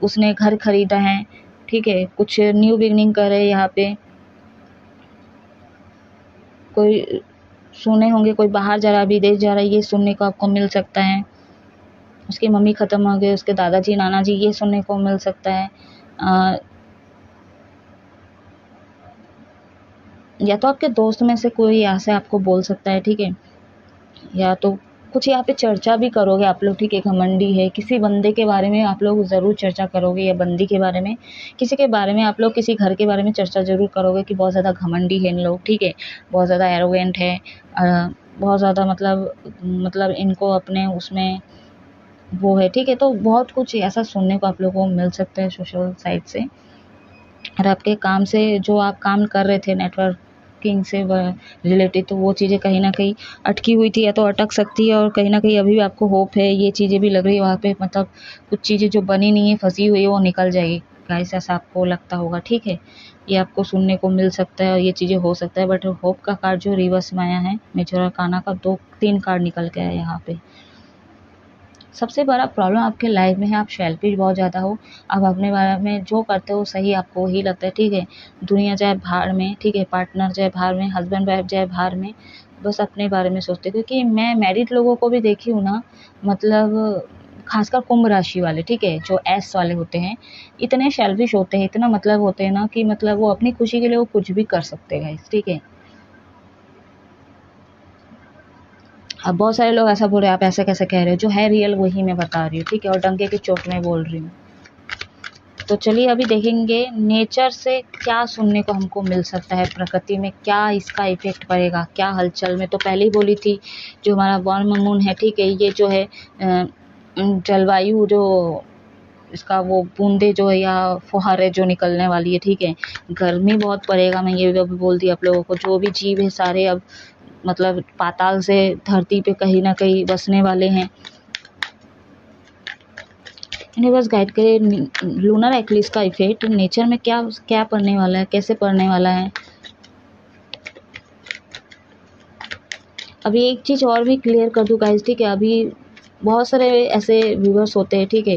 उसने घर खरीदा है, ठीक है। कुछ न्यू बिगनिंग करे यहाँ पे। कोई सुने होंगे कोई बाहर जा रहा है, विदेश जा रहा है, ये सुनने को आपको मिल सकता है। उसकी मम्मी ख़त्म हो गई, उसके दादाजी नानाजी, ये सुनने को मिल सकता है। या तो आपके दोस्त में से कोई ऐसे आपको बोल सकता है, ठीक है। या तो कुछ यहाँ पे चर्चा भी करोगे आप लोग, ठीक है। घमंडी है, किसी बंदे के बारे में आप लोग ज़रूर चर्चा करोगे, या बंदी के बारे में, किसी के बारे में आप लोग, किसी घर के बारे में चर्चा ज़रूर करोगे कि बहुत ज़्यादा घमंडी है इन लोग, ठीक है। बहुत ज़्यादा एरोगेंट है, बहुत ज़्यादा मतलब इनको अपने उसमें वो है, ठीक है। तो बहुत कुछ ऐसा सुनने को आप लोगों को मिल सकता है सोशल साइट से। और आपके काम से जो आप काम कर रहे थे नेटवर्किंग से रिलेटेड, तो वो चीज़ें कहीं ना कहीं अटकी हुई थी या तो अटक सकती है, और कहीं ना कहीं अभी भी आपको होप है, ये चीज़ें भी लग रही है वहाँ पे, मतलब कुछ चीज़ें जो बनी नहीं है, फंसी हुई है, वो निकल जाएगी गाइस, ऐसा आपको लगता होगा, ठीक है। ये आपको सुनने को मिल सकता है और ये चीज़ें हो सकता है। बट होप का कार्ड जो रिवर्स में आया है, मेजर आर्काना का 2-3 कार्ड निकल के आया यहाँ पे। सबसे बड़ा प्रॉब्लम आपके लाइफ में है, आप सेल्फिश बहुत ज़्यादा हो। आप अपने बारे में जो करते हो सही आपको वही लगता है, ठीक है। दुनिया जाए भाड़ में, ठीक है, पार्टनर जाए भाड़ में, हस्बैंड वाइफ जाए भाड़ में, बस अपने बारे में सोचते। क्योंकि मैं मैरिड लोगों को भी देखी हूँ ना, मतलब खासकर कुंभ राशि वाले, ठीक है, जो एस वाले होते हैं, इतने सेल्फिश होते हैं, इतना मतलब होते हैं ना कि मतलब वो अपनी खुशी के लिए वो कुछ भी कर सकते हैं, ठीक है। अब बहुत सारे लोग ऐसा बोल रहे हैं, आप ऐसे कैसे कह रहे हो, जो है रियल वही मैं बता रही हूँ, ठीक है, और डंके की चोट में बोल रही हूँ। तो चलिए अभी देखेंगे नेचर से क्या सुनने को हमको मिल सकता है, प्रकृति में क्या इसका इफेक्ट पड़ेगा, क्या हलचल में। तो पहले ही बोली थी जो हमारा वॉर्म मून है, ठीक है, ये जो है जलवायु जो इसका वो बूंदे जो है या फुहारे जो निकलने वाली है, ठीक है, गर्मी बहुत पड़ेगा। मैं ये भी अभी बोल दी आप लोगों को, जो भी जीव है सारे अब मतलब पाताल से धरती पे कहीं ना कहीं बसने वाले हैं। यूनिवर्स गाइड करे लूनर एक्लिप्स का इफेक्ट नेचर में क्या क्या पड़ने वाला है, कैसे पड़ने वाला है। अभी एक चीज़ और भी क्लियर कर दूँ गाइस, ठीक है, अभी बहुत सारे ऐसे व्यूवर्स होते हैं, ठीक है,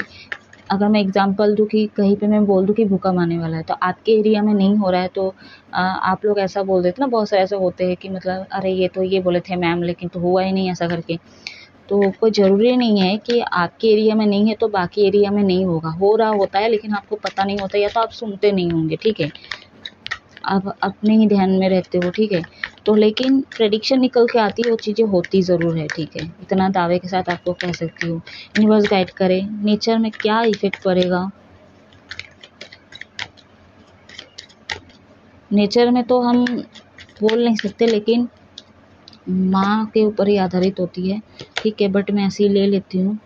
अगर मैं एग्जांपल दूँ कि कहीं पे मैं बोल दूँ कि भूकंप आने वाला है, तो आपके एरिया में नहीं हो रहा है, तो आप लोग ऐसा बोल देते ना, बहुत सारे ऐसे होते हैं कि मतलब अरे ये तो ये बोले थे मैम लेकिन तो हुआ ही नहीं ऐसा करके। तो कोई ज़रूरी नहीं है कि आपके एरिया में नहीं है तो बाकी एरिया में नहीं होगा, हो रहा होता है लेकिन आपको पता नहीं होता, या तो आप सुनते नहीं होंगे, ठीक है, आप अपने ही ध्यान में रहते हो, ठीक है। तो लेकिन प्रेडिक्शन निकल के आती है, वो चीज़ें होती ज़रूर है, ठीक है, इतना दावे के साथ आपको कह सकती हूँ। यूनिवर्स गाइड करे नेचर में क्या इफेक्ट पड़ेगा। नेचर में तो हम बोल नहीं सकते, लेकिन माँ के ऊपर ही आधारित होती है, ठीक है, बट मैं ऐसे ही ले लेती हूँ।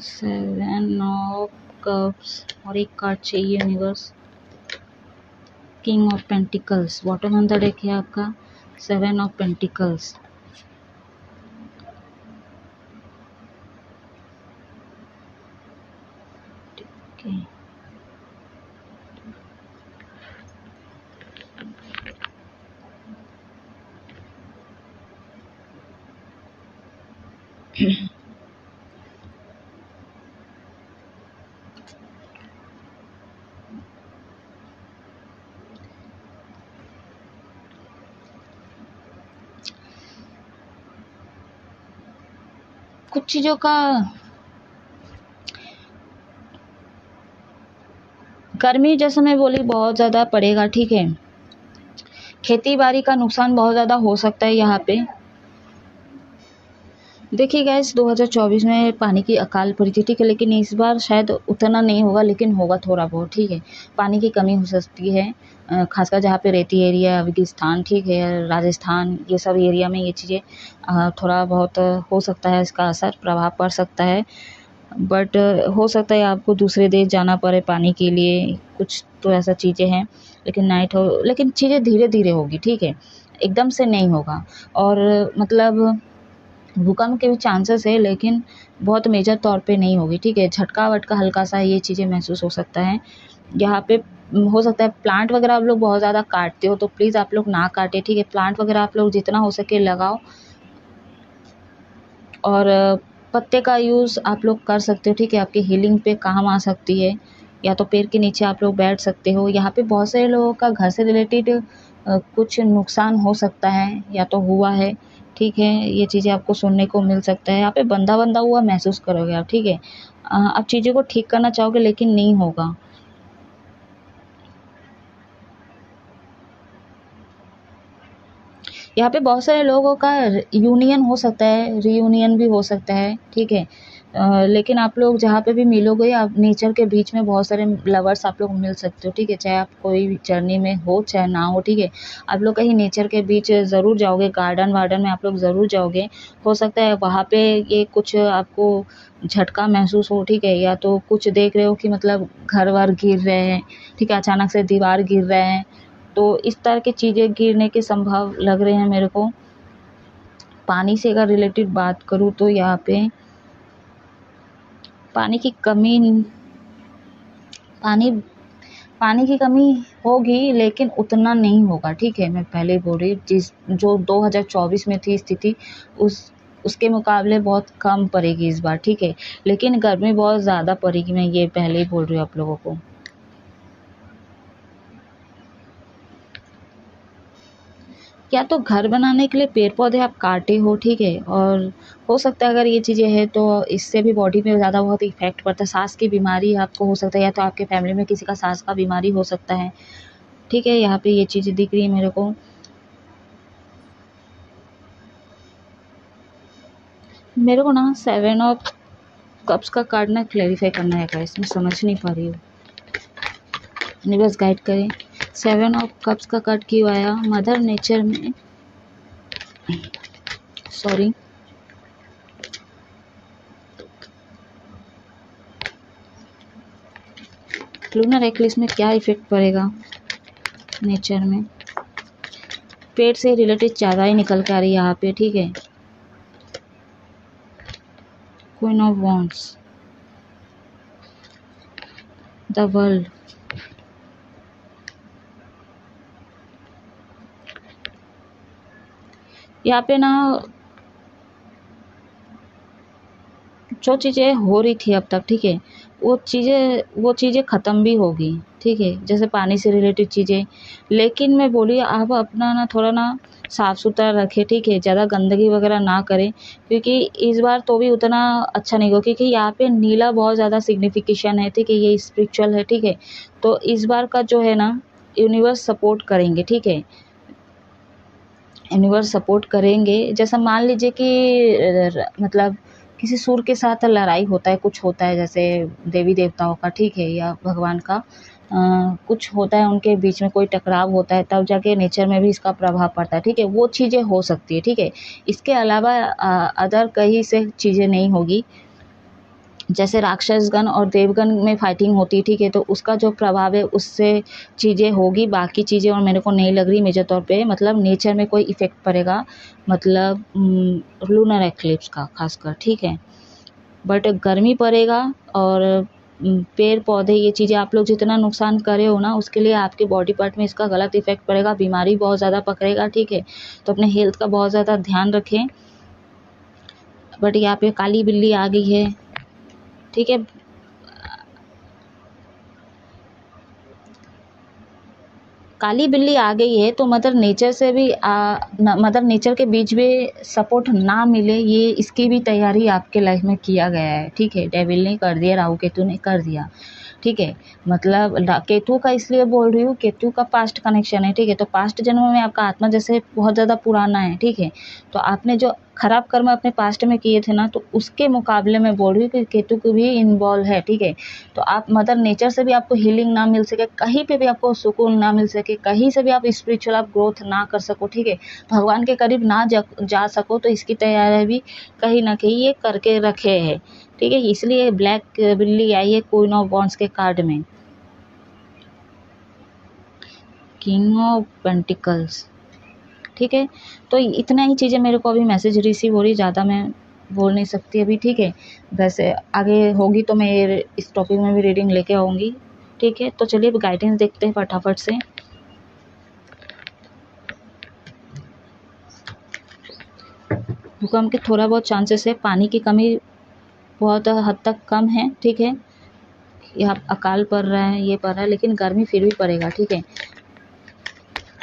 सेवन ऑफ कप्स और एक कार्ड चाहिए universe, king of pentacles, bottom on the deck है आपका सेवन ऑफ पेंटिकल्स। ओके, कुछ चीज़ों का गर्मी जैसे मैं बोली बहुत ज़्यादा पड़ेगा, ठीक है, खेती बाड़ी का नुकसान बहुत ज़्यादा हो सकता है यहाँ पे। देखिए गाइस 2024 में पानी की अकाल पड़ी थी, ठीक है, लेकिन इस बार शायद उतना नहीं होगा, लेकिन होगा थोड़ा बहुत, ठीक है। पानी की कमी हो सकती है, खासकर जहाँ पे रेती एरिया, रेगिस्तान, ठीक है, राजस्थान, ये सब एरिया में ये चीज़ें थोड़ा बहुत हो सकता है, इसका असर प्रभाव पड़ सकता है। बट हो सकता है आपको दूसरे देश जाना पड़े पानी के लिए, कुछ तो ऐसा चीज़ें हैं, लेकिन नाइट हो, लेकिन चीज़ें धीरे धीरे होगी, ठीक है, एकदम से नहीं होगा। और मतलब भूकंप के भी चांसेस है, लेकिन बहुत मेजर तौर पे नहीं होगी, ठीक है, झटका वटका हल्का सा ये चीज़ें महसूस हो सकता है यहाँ पे। हो सकता है प्लांट वगैरह आप लोग बहुत ज़्यादा काटते हो, तो प्लीज़ आप लोग ना काटें, ठीक है, प्लांट वगैरह आप लोग जितना हो सके लगाओ। और पत्ते का यूज़ आप लोग कर सकते हो, ठीक है, आपकी हीलिंग पे काम आ सकती है, या तो पेड़ के नीचे आप लोग बैठ सकते हो। यहाँ पे बहुत सारे लोगों का घर से रिलेटेड कुछ नुकसान हो सकता है या तो हुआ है, ठीक है, ये चीज़ें आपको सुनने को मिल सकता है। यहाँ पे बंधा बंधा हुआ महसूस करोगे आप, ठीक है, आप चीज़ों को ठीक करना चाहोगे लेकिन नहीं होगा। यहाँ पे बहुत सारे लोगों का यूनियन हो सकता है, रीयूनियन भी हो सकता है, ठीक है, लेकिन आप लोग जहाँ पे भी मिलोगे आप नेचर के बीच में बहुत सारे लवर्स आप लोग मिल सकते हो, ठीक है, चाहे आप कोई जर्नी में हो चाहे ना हो, ठीक है, आप लोग कहीं नेचर के बीच ज़रूर जाओगे, गार्डन वार्डन में आप लोग ज़रूर जाओगे। हो सकता है वहाँ पे ये कुछ आपको झटका महसूस हो, ठीक है, या तो कुछ देख रहे हो कि मतलब घर वर गिर रहे हैं, ठीक है, अचानक से दीवार गिर रहे हैं, तो इस तरह की चीज़ें गिरने के संभव लग रहे हैं मेरे को। पानी से अगर रिलेटेड बात करूँ तो यहाँ पे पानी की कमी पानी पानी की कमी होगी लेकिन उतना नहीं होगा, ठीक है। मैं पहले ही बोल रही हूँ, जिस जो 2024 में थी स्थिति उस उसके मुकाबले बहुत कम पड़ेगी इस बार, ठीक है। लेकिन गर्मी बहुत ज़्यादा पड़ेगी, मैं ये पहले ही बोल रही हूँ आप लोगों को। या तो घर बनाने के लिए पेड़ पौधे आप काटे हो, ठीक है, और हो सकता है अगर ये चीज़ें हैं तो इससे भी बॉडी में ज़्यादा बहुत इफेक्ट पड़ता है। सांस की बीमारी आपको हो सकता है, या तो आपके फैमिली में किसी का सांस का बीमारी हो सकता है, ठीक है। यहाँ पे ये चीज़ें दिख रही है मेरे को। ना 7 ऑफ कप्स का कार्ड ना क्लैरिफाई करना है गाइस, मैं समझ नहीं पा रही हूँ, यूनिवर्स गाइड करें। 7 ऑफ कप्स का कार्ड क्यों आया मदर नेचर में? सॉरी, लूनर एक्लिप्स में क्या इफेक्ट पड़ेगा नेचर में? पेट से रिलेटेड ज़्यादा ही निकल के आ रही है यहाँ पे, ठीक है। Queen of wands, the world, यहाँ पे ना जो चीज़ें हो रही थी अब तक, ठीक है, वो चीज़ें ख़त्म भी होगी, ठीक है, जैसे पानी से रिलेटेड चीज़ें। लेकिन मैं बोली आप अपना ना थोड़ा ना साफ़ सुथरा रखें, ठीक है, ज़्यादा गंदगी वगैरह ना करें, क्योंकि इस बार तो भी उतना अच्छा नहीं होगा, क्योंकि यहाँ पे नीला बहुत ज़्यादा सिग्निफिकेशन है, ठीक है, ये स्पिरिचुअल है, ठीक है। तो इस बार का जो है ना यूनिवर्स सपोर्ट करेंगे, ठीक है, यूनिवर्स सपोर्ट करेंगे। जैसा मान लीजिए कि मतलब किसी सुर के साथ लड़ाई होता है, कुछ होता है जैसे देवी देवताओं का, ठीक है, या भगवान का कुछ होता है, उनके बीच में कोई टकराव होता है, तब जाके नेचर में भी इसका प्रभाव पड़ता है, ठीक है, वो चीज़ें हो सकती है, ठीक है। इसके अलावा अदर कहीं से चीज़ें नहीं होगी। जैसे राक्षसगण और देवगण में फाइटिंग होती है, ठीक है, तो उसका जो प्रभाव है उससे चीज़ें होगी, बाकी चीज़ें और मेरे को नहीं लग रही मेजर तौर पे मतलब नेचर में कोई इफ़ेक्ट पड़ेगा, मतलब लूनर एक्लिप्स का खासकर, ठीक है। बट गर्मी पड़ेगा और पेड़ पौधे ये चीज़ें आप लोग जितना नुकसान करे हो ना उसके लिए आपके बॉडी पार्ट में इसका गलत इफेक्ट पड़ेगा, बीमारी बहुत ज़्यादा पकड़ेगा, ठीक है। तो अपने हेल्थ का बहुत ज़्यादा ध्यान रखें। बट यहाँ पे काली बिल्ली आ गई है, ठीक है। काली बिल्ली आ गई है तो मदर नेचर से भी मदर नेचर के बीच में सपोर्ट ना मिले, ये इसकी भी तैयारी आपके लाइफ में किया गया है, ठीक है। डेविल ने कर दिया, राहु केतु ने कर दिया, ठीक है। मतलब केतु का इसलिए बोल रही हूँ, केतु का पास्ट कनेक्शन है, ठीक है। तो पास्ट जन्म में आपका आत्मा जैसे बहुत ज़्यादा पुराना है, ठीक है। तो आपने जो खराब कर्म अपने पास्ट में किए थे ना, तो उसके मुकाबले में बोल रही हूँ कि केतु को भी इन्वॉल्व है, ठीक है। तो आप मदर नेचर से भी आपको हीलिंग ना मिल सके, कहीं पे भी आपको सुकून ना मिल सके, कहीं से भी आप स्पिरिचुअल आप ग्रोथ ना कर सको, ठीक है, भगवान के करीब ना जा सको, तो इसकी तैयारी भी कहीं ना कहीं ये करके रखे हैं, ठीक है। इसलिए ब्लैक बिल्ली आई है क्वीन ऑफ वॉन्ड्स के कार्ड में। किंग ऑफ पेंटिकल्स, ठीक है। तो इतना ही चीज़ें मेरे को अभी मैसेज रिसीव हो रही, ज़्यादा मैं बोल नहीं सकती अभी, ठीक है। वैसे आगे होगी तो मैं इस टॉपिक में भी रीडिंग लेके आऊँगी, ठीक है। तो चलिए अब गाइडेंस देखते हैं फटाफट से। भूकंप के थोड़ा बहुत चांसेस है, पानी की कमी बहुत हद तक कम है, ठीक है। यहाँ अकाल पड़ रहा है, ये पड़ रहा है, लेकिन गर्मी फिर भी पड़ेगा, ठीक है।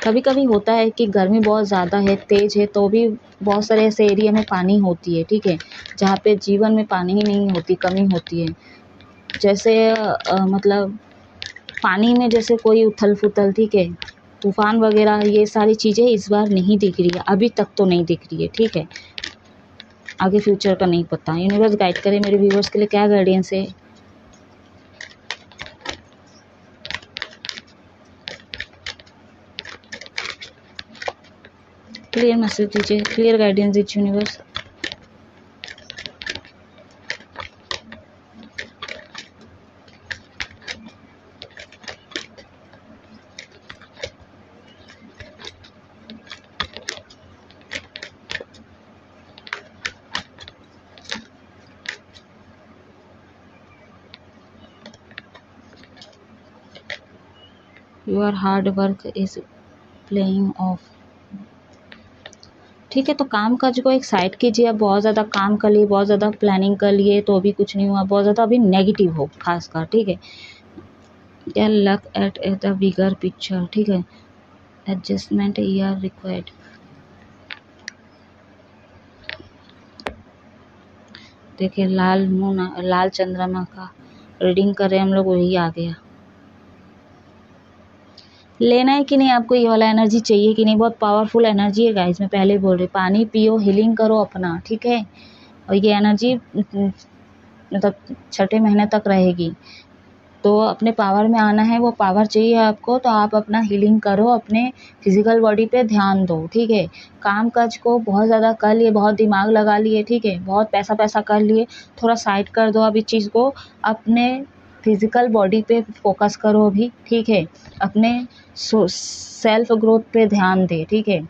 कभी कभी होता है कि गर्मी बहुत ज़्यादा है, तेज़ है, तो भी बहुत सारे ऐसे एरिया में पानी होती है, ठीक है, जहाँ पे जीवन में पानी ही नहीं होती, कमी होती है। जैसे मतलब पानी में जैसे कोई उथल फुथल, ठीक है, तूफान वगैरह, ये सारी चीज़ें इस बार नहीं दिख रही है, अभी तक तो नहीं दिख रही है, ठीक है। आगे फ्यूचर का नहीं पता, यूनिवर्स गाइड करे मेरे व्यूवर्स के लिए क्या गाइडेंस है। क्लियर मैसेज दीजिए, क्लियर गाइडेंस दीजिए universe. Your hard work is playing of. ठीक है, तो काम काज को एक साइड कीजिए। अब बहुत ज़्यादा काम कर लिए, बहुत ज़्यादा प्लानिंग कर लिए तो अभी कुछ नहीं हुआ, बहुत ज़्यादा अभी नेगेटिव हो खासकर। ठीक है, या luck at the bigger picture. ठीक है, एडजस्टमेंट आर रिक्वायर्ड। देखिए लाल मून, लाल चंद्रमा का रीडिंग कर रहे हैं हम लोग, वही आ गया। लेना है कि नहीं आपको, ये वाला एनर्जी चाहिए कि नहीं? बहुत पावरफुल एनर्जी है गाइस, मैं पहले ही बोल रही। पानी पियो, हीलिंग करो अपना। ठीक है, और ये एनर्जी मतलब 6ठे महीने तक रहेगी। तो अपने पावर में आना है, वो पावर चाहिए आपको, तो आप अपना हीलिंग करो, अपने फिजिकल बॉडी पे ध्यान दो। ठीक है, काम काज को बहुत ज़्यादा कर लिए, बहुत दिमाग लगा लिए, ठीक है, बहुत पैसा पैसा कर लिए, थोड़ा साइड कर दो अब इस चीज़ को, अपने फिजिकल बॉडी पे फोकस करो अभी। ठीक है, अपने सेल्फ ग्रोथ पे ध्यान दे। ठीक है,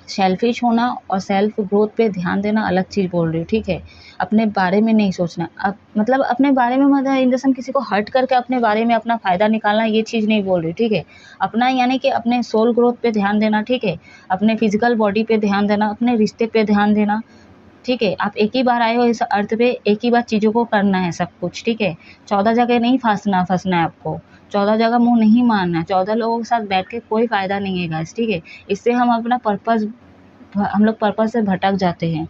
सेल्फिश होना और सेल्फ ग्रोथ पे ध्यान देना अलग चीज़ बोल रही हूँ। ठीक है, अपने बारे में नहीं सोचना। अब मतलब अपने बारे में मतलब इन द सेंस किसी को हर्ट करके अपने बारे में अपना फ़ायदा निकालना, ये चीज़ नहीं बोल रही। ठीक है, अपना यानी कि अपने सोल ग्रोथ पे ध्यान देना। ठीक है, अपने फिजिकल बॉडी पे ध्यान देना, अपने रिश्ते पे ध्यान देना। ठीक है, आप एक ही बार आए हो इस अर्थ पे, एक ही बार चीज़ों को करना है सब कुछ। ठीक है, 14 जगह नहीं फंसना है आपको, 14 जगह मुँह नहीं मारना है, 14 लोगों के साथ बैठ के कोई फ़ायदा नहीं है गाइस। ठीक है, इससे हम अपना हम लोग पर्पस से भटक जाते हैं।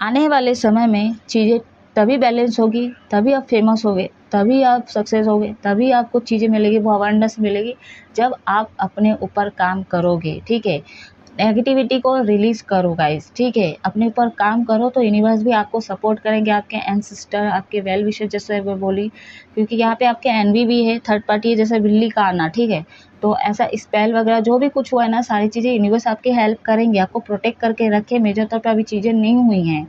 आने वाले समय में चीज़ें तभी बैलेंस होगी, तभी आप फेमस होगे, तभी आप सक्सेस होगे, तभी आपको चीज़ें मिलेगी, वो अवेयरनेस मिलेगी जब आप अपने ऊपर काम करोगे। ठीक है, नेगेटिविटी को रिलीज़ करो गाइस। ठीक है, अपने ऊपर काम करो तो यूनिवर्स भी आपको सपोर्ट करेंगे, आपके एंसेस्टर, आपके वेल विशर, जैसे वो बोली, क्योंकि यहाँ पे आपके एनवी भी है, थर्ड पार्टी है, जैसे बिल्ली का आना। ठीक है, तो ऐसा स्पेल वगैरह जो भी कुछ हुआ है ना, सारी चीज़ें यूनिवर्स आपकी हेल्प करेंगे, आपको प्रोटेक्ट करके रखे। मेजर तौर पर अभी चीज़ें नहीं हुई हैं।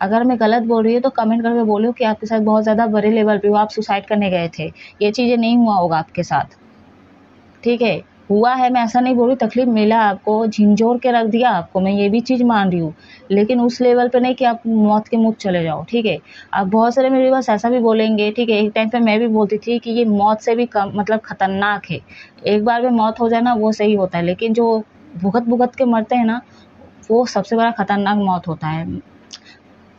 अगर मैं गलत बोल रही हूँ तो कमेंट करके बोलो कि आपके साथ बहुत ज़्यादा बड़े लेवल पे हो, आप सुसाइड करने गए थे, ये चीज़ें नहीं हुआ होगा आपके साथ। ठीक है, हुआ है, मैं ऐसा नहीं बोल रही, तकलीफ मिला आपको, झिंझोर के रख दिया आपको, मैं ये भी चीज़ मान रही हूँ, लेकिन उस लेवल पे नहीं कि आप मौत के मुँह चले जाओ। ठीक है, अब बहुत सारे मेरे पास ऐसा भी बोलेंगे। ठीक है, एक टाइम पे मैं भी बोलती थी कि ये मौत से भी कम मतलब खतरनाक है, एक बार में मौत हो जाए ना वो सही होता है, लेकिन जो भुगत भुगत के मरते हैं ना, वो सबसे बड़ा खतरनाक मौत होता है,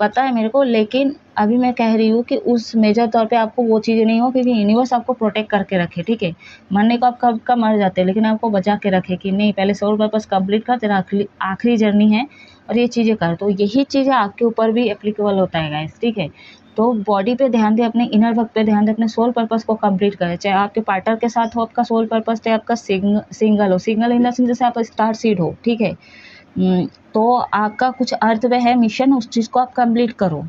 पता है मेरे को। लेकिन अभी मैं कह रही हूँ कि उस मेजर तौर पे आपको वो चीज़ें नहीं हो, क्योंकि यूनिवर्स आपको प्रोटेक्ट करके रखे। ठीक है, मरने को आप कब का मर जाते हैं, लेकिन आपको बचा के रखे कि नहीं, पहले सोल पर्पस कंप्लीट कर, तेरा आखिरी जर्नी है और ये चीज़ें कर। तो यही चीज़ें आपके ऊपर भी एप्लीकेबल होता है गाइस। ठीक है, तो बॉडी पे ध्यान दे, अपने इनर वर्क पे ध्यान दे, अपने सोल पर्पस को कंप्लीट करें, चाहे आपके पार्टनर के साथ हो आपका सोल पर्पस, चाहे आपका सिंगल हो, सिंगल इन द सेंस जैसे आप स्टार सीड हो। ठीक है, तो आपका कुछ अर्थ में है मिशन, उस चीज़ को आप कंप्लीट करो।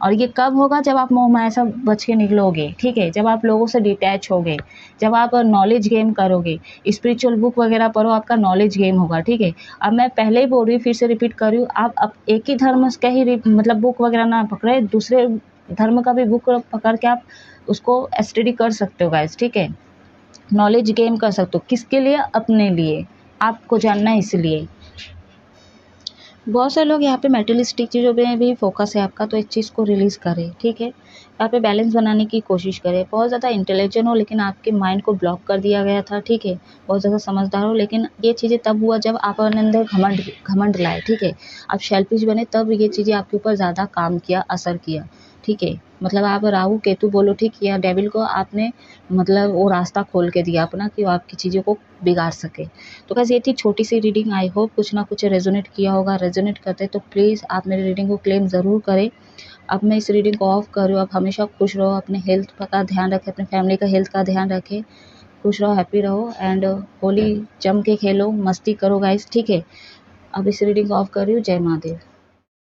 और ये कब होगा? जब आप मोह माया से बच के निकलोगे। ठीक है, जब आप लोगों से डिटैच होगे, जब आप नॉलेज गेन करोगे, स्पिरिचुअल बुक वगैरह पढ़ो, आपका नॉलेज गेन होगा। ठीक है, अब मैं पहले ही बोल रही हूँ, फिर से रिपीट कर रही हूँ, आप एक ही धर्म का ही मतलब बुक वगैरह ना पकड़े, दूसरे धर्म का भी बुक पकड़ के आप उसको स्टडी कर सकते हो गाइस। ठीक है, नॉलेज गेन कर सकते हो, किसके लिए? अपने लिए, आपको जानना है इसलिए। बहुत सारे लोग यहाँ पे मेटेरियलिस्टिक चीज़ों पे भी फोकस है आपका, तो इस चीज़ को रिलीज़ करें। ठीक है, यहाँ पे बैलेंस बनाने की कोशिश करें। बहुत ज़्यादा इंटेलिजेंट हो लेकिन आपके माइंड को ब्लॉक कर दिया गया था। ठीक है, बहुत ज़्यादा समझदार हो, लेकिन ये चीज़ें तब हुआ जब आप अपने अंदर घमंड लाए। ठीक है, आप सेल्फिश बने, तब ये चीज़ें आपके ऊपर ज़्यादा काम किया, असर किया। ठीक है, मतलब आप राहु केतु बोलो, ठीक, या डेविल को आपने मतलब वो रास्ता खोल के दिया अपना कि वो आपकी चीज़ों को बिगाड़ सके। तो बस ये थी छोटी सी रीडिंग, आई होप कुछ ना कुछ रेजोनेट किया होगा। रेजोनेट करते तो प्लीज़ आप मेरी रीडिंग को क्लेम ज़रूर करें। अब मैं इस रीडिंग को ऑफ कर रही हूँ। आप हमेशा खुश रहो, अपने हेल्थ का ध्यान रखें, अपने फैमिली का हेल्थ का ध्यान रखें, खुश रहो, हैप्पी रहो, एंड होली जम के खेलो, मस्ती करो गाइस। ठीक है, अब इस रीडिंग को ऑफ कर रही हूँ। जय महादेव।